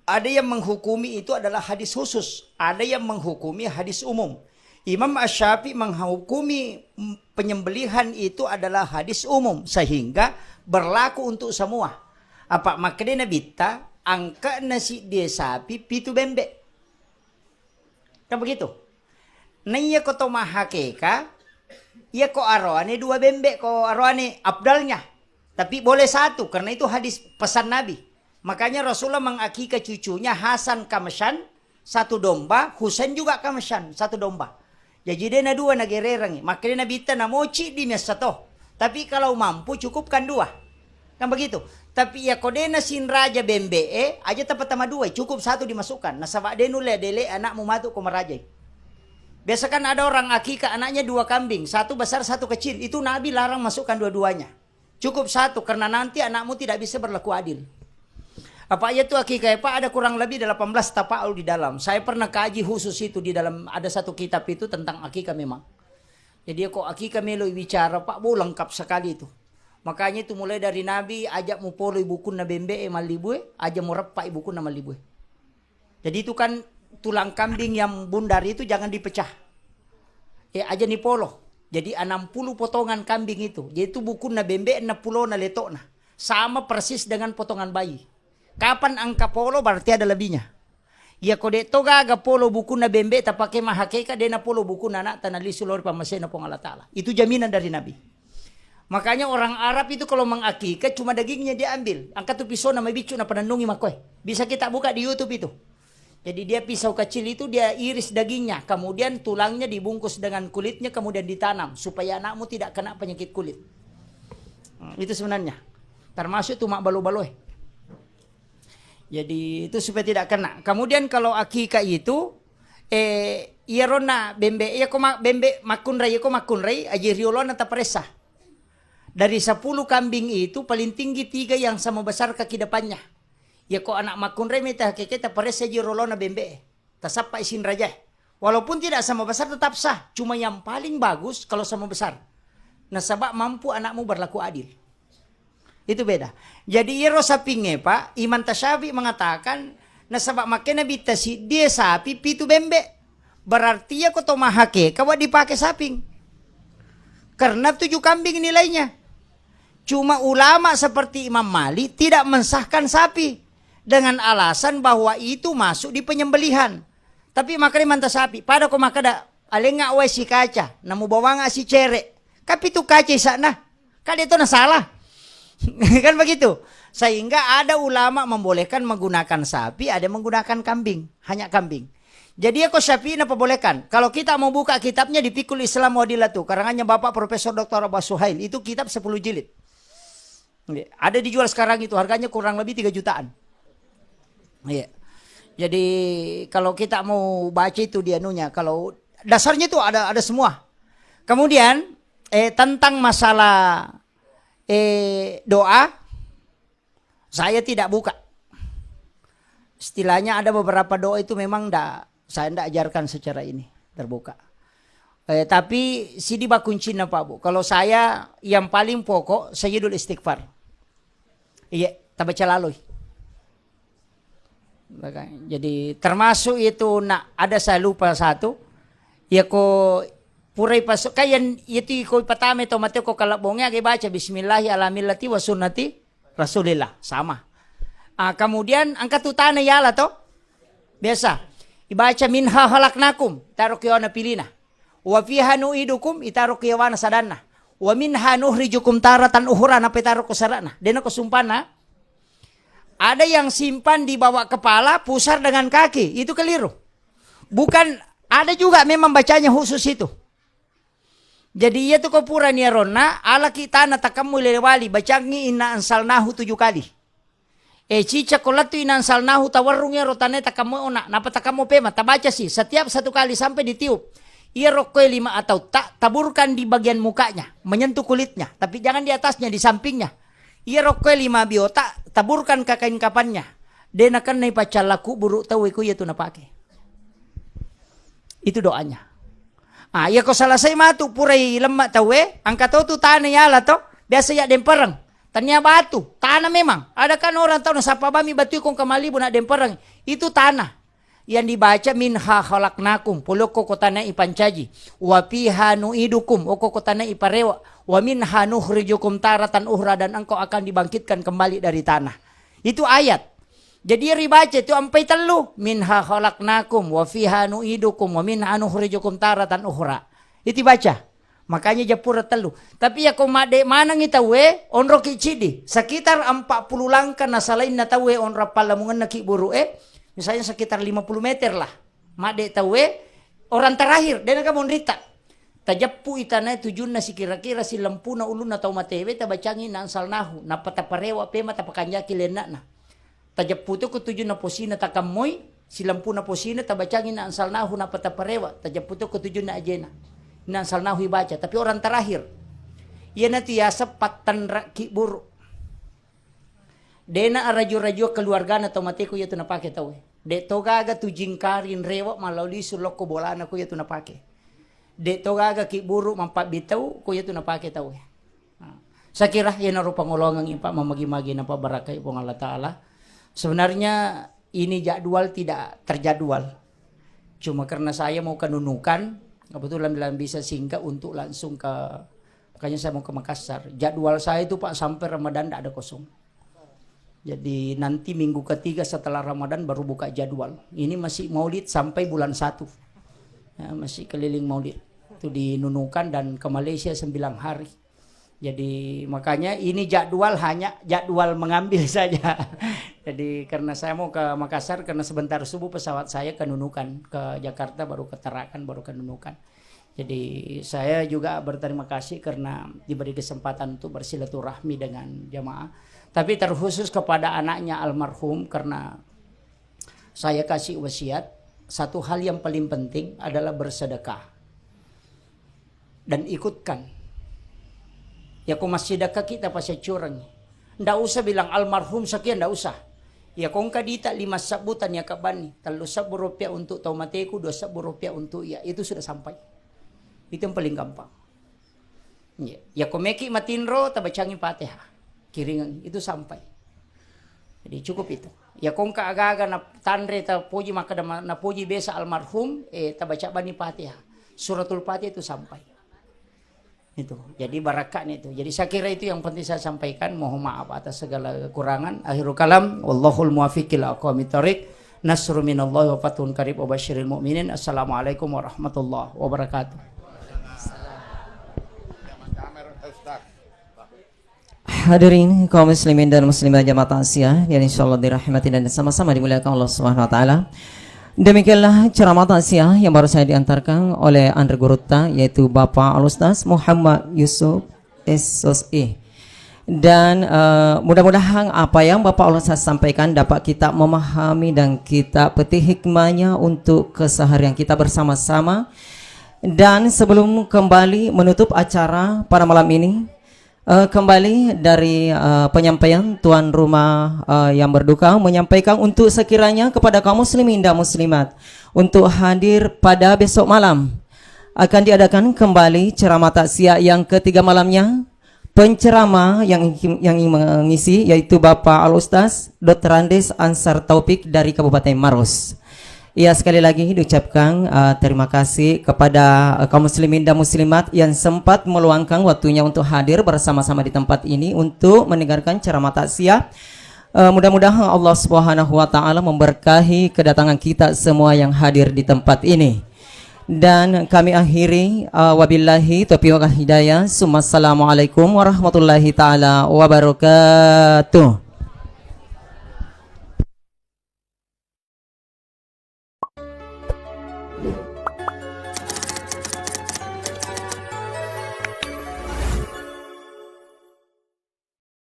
ada yang menghukumi itu adalah hadis khusus, ada yang menghukumi hadis umum. Imam Asy-Syafi'i menghukumi penyembelihan itu adalah hadis umum sehingga berlaku untuk semua. Apa makanya bita angka nasi dia sapi pitu bembe. Kan begitu. Naya ko to mahakeka, ya ko arwane 2 bembe ko arwane abdalnya. Tapi boleh 1 karena itu hadis pesan Nabi. Makanya Rasulullah mengakikah cucunya Hasan kamshan 1 domba, Husain juga kamshan 1 domba. Jadi dia na 2 nagererangi. Makanya bita na mochi di mesato. Tapi kalau mampu cukupkan 2. Kan begitu. Tapi ya kodena sin raja bembe aja tepat sama 2 cukup 1 dimasukkan. Nah sabak denu le dele anakmu matu ko merajai. Biasa kan ada orang akikah anaknya 2 kambing, 1 besar 1 kecil. Itu Nabi larang masukkan dua-duanya. Cukup 1 karena nanti anakmu tidak bisa berlaku adil. Apa ya itu akikah Pak, ada kurang lebih 18 tapaul di dalam. Saya pernah kaji khusus itu di dalam ada 1 kitab itu tentang akikah memang. Jadi kok akikah melo bicara Pak, lengkap sekali itu. Makanya itu mulai dari Nabi ajak mu polo ibukun na bembe malibue, ajak mu repak ibukun na malibue. Jadi itu kan tulang kambing yang bundar itu jangan dipecah. Aja ni polo. Jadi 60 potongan kambing itu. Jadi itu bukun na bembe 60 na letok na. Sama persis dengan potongan bayi. Kapan angka polo berarti ada lebihnya. Ya kode toga aga polo bukun na bembe tapake mahakeka dena polo bukun anak tanali sulor pamasena pong Allah Ta'ala. Itu jaminan dari Nabi. Makanya orang Arab itu kalau mengakikah cuma dagingnya diambil. Angkat tuh pisau nama bicu na penandungi makoy. Bisa kita buka di YouTube itu. Jadi dia pisau kecil itu dia iris dagingnya. Kemudian tulangnya dibungkus dengan kulitnya kemudian ditanam. Supaya anakmu tidak kena penyakit kulit. Itu sebenarnya. Termasuk itu mak balo-baloh. Jadi itu supaya tidak kena. Kemudian kalau akikah itu. Ierona bembe. Iya ko bembe makunray. Iya ko makunray. Aji riolon atau presah. Dari 10 kambing itu paling tinggi 3 yang sama besar kaki depannya. Ya kok anak makunre meta keketa pares saja rolona bembe. Tasapa isin raja. Walaupun tidak sama besar tetap sah. Cuma yang paling bagus kalau sama besar. Nah sebab mampu anakmu berlaku adil. Itu beda. Jadi iro sapinge Pak. Imam Tasyafi mengatakan. Nah sebab makanya bitasi dia sapi pitu bembe. berarti ya kau mahake kau dipakai saping. Karena 7 kambing nilainya. Cuma ulama seperti Imam Malik tidak mensahkan sapi dengan alasan bahwa itu masuk di penyembelihan. Tapi makanya mantap sapi. Pada kau makada alenga we si kaca, namu bawanga si cerek. Tapi itu kaca sana. Kan itu na salah. Kan begitu. Sehingga ada ulama membolehkan menggunakan sapi, ada menggunakan kambing, hanya kambing. Jadi aku Syafi'i bolehkan. Kalau kita mau buka kitabnya di Fiqhul Islam Wadilatu, karangannya Bapak Profesor Dr. Abbas Suhail, itu kitab 10 jilid. Ada dijual sekarang itu, harganya kurang lebih 3 jutaan. Iya. Jadi kalau kita mau baca itu dia anunya, kalau dasarnya itu ada semua. Kemudian tentang masalah doa, saya tidak buka. Istilahnya ada beberapa doa itu memang saya tidak ajarkan secara ini terbuka. Tapi sidi bakuncina Pak Bu. Kalau saya yang paling pokok sayyidul istighfar. Iya, tabaca lalui. Jadi termasuk itu ada saya lupa satu. Ya ko purai pasuk kayan itu ko patame to mate ko kalabongnya baca bismillahi ala millati wa sunnati Rasulillah sama. Kemudian angkat utana yala to. Biasa. Ibaca minha halaknakum taruh kiwana pilina. Wa fiha nu'idukum itaruh kiwana sadanna. Wa minha nuhrijukum taratan ukhra na pitaruh kusarana. Dena ko sumpana. Ada yang simpan di bawah kepala, pusar dengan kaki. Itu keliru. Bukan, ada juga memang bacanya khusus itu. Jadi ia tu kau pura ni rona ala kita na takamu lewali bacangi ina ansalnahu 7 kali. Cica kolatu ina ansalnahu tawarrungnya rotane takamu ona napa takamu pema tabaca sih setiap 1 kali sampai ditiup. Ia rokoi 5 atau tak taburkan di bagian mukanya menyentuh kulitnya tapi jangan di atasnya di sampingnya. Ia rokoi 5 biota taburkan ke kain kapannya. Denakan nai pacalaku buruk tahu iku ia tu napake. Itu doanya. Ya kau selesai matu purai lemak tahu angkat tu tanah ya lah tu biasa ya demperang tanya batu tanah memang ada kan orang tahu nasapa bami batu kong kemali bunak demperang itu tanah yang dibaca minha khalaqnakum puloko kotana ipancaji wa fiha nu'idukum oko kotana iparewa wa minha nukhrijukum taratan ukhra dan engkau akan dibangkitkan kembali dari tanah itu ayat. Jadi ribaca itu ampai telu minha khalaqnakum wa fiha nu'idukum wa minha nukhrijukum taratan ukhra. Itu baca. Makanya japura telu. Tapi ya kau made manang itawe onro kicidi sekitar 40 langkah na salain na tawe onra palamungan na kiburu misalnya sekitar 50 meter lah. Made tawe orang terakhir dan kamu rita. Tajappu itana tujun na si kira-kira si lampu na ulun na tau matewe tabacangin na ansalnahu na pataparewa pema tapakanya kilena na. Tajaputo ko tujuh na posina takamoy, silampu na posina tabacangin na ansalnahu na pataparewa. Tajaputo ko tujuh na ajena. Na ansalnahu ibaca. Tapi orang terakhir. Ia na tiyasa patan ki buru. Dena arajo-rajo keluarga na tomatiko ya tu napake tawe. De togaga tu jingkarin rewa malauli sulok ko bolana ko ya tu napake. De togaga ki buru mampat bitaw ko ya tu napake tawe. Saya kira yan naru pangolongang impa mamagi-magi na pabarakay po ng Allah Ta'ala. Sebenarnya ini jadwal tidak terjadwal. Cuma karena saya mau kenunukan, kebetulan bisa singgah untuk langsung ke, makanya saya mau ke Makassar. Jadwal saya itu Pak sampai Ramadan tidak ada kosong. Jadi nanti minggu ketiga setelah Ramadan baru buka jadwal. Ini masih maulid sampai bulan 1. Ya, masih keliling maulid. Itu dinunukan dan ke Malaysia 9 hari. Jadi makanya ini jadwal hanya jadwal mengambil saja. Jadi karena saya mau ke Makassar karena sebentar subuh pesawat saya ke Nunukan, ke Jakarta baru ke Tarakan baru ke Nunukan. Jadi saya juga berterima kasih karena diberi kesempatan untuk bersilaturahmi dengan jamaah. Tapi terkhusus kepada anaknya almarhum karena saya kasih wasiat satu hal yang paling penting adalah bersedekah dan ikutkan. Ya kung masidaka kita pa sa curang. Nda usah bilang almarhum sekian, nda usah. Ya kung kadita 5 sabutan ya kabani. 3 rupiah untuk taumateku, 2 rupiah untuk ya. Itu sudah sampai. Itu yang paling gampang. Ya kung meki matinro, tabacangin Fatihah. Kiringan, itu sampai. Jadi cukup itu. Ya kongka aga-aga na tandre ta puji maka na puji besa almarhum ta baca bani Fatihah. Suratul Fatihah itu sampai. Itu. Jadi barakahnya itu. Jadi saya kira itu yang penting saya sampaikan. Mohon maaf atas segala kekurangan. Akhirul kalam, wallahul muwaffiq ila aqwamit thoriq. Nasru minallahi wa fathun qarib wa basyiril mu'minin. Assalamualaikum warahmatullahi wabarakatuh. Hadirin kaum muslimin dan muslimat jamaah takziah yang insyaallah dirahmati dan sama-sama dimuliakan Allah Subhanahu wa taala. Demikianlah ceramah takziah yang baru saya diantarkan oleh Andre Gurutta, yaitu Bapak Al-Ustaz Muhammad Yusuf SOSI. Dan mudah-mudahan apa yang Bapak Al-Ustaz sampaikan dapat kita memahami dan kita petik hikmahnya untuk keseharian kita bersama-sama. Dan sebelum kembali menutup acara pada malam ini, kembali dari penyampaian tuan rumah yang berduka menyampaikan untuk sekiranya kepada kaum muslimin dan muslimat untuk hadir pada besok malam akan diadakan kembali ceramah takziah yang ketiga malamnya. Penceramah yang mengisi yaitu Bapak Al-Ustaz Dr. Andes Ansar Taufik dari Kabupaten Maros. Ya, sekali lagi diucapkan terima kasih kepada kaum muslimin dan muslimat yang sempat meluangkan waktunya untuk hadir bersama-sama di tempat ini untuk mendengarkan ceramah takziah. Mudah-mudahan Allah Subhanahu wa taala memberkahi kedatangan kita semua yang hadir di tempat ini. Dan kami akhiri wabillahi taufiq wal hidayah. Assalamualaikum warahmatullahi taala wabarakatuh.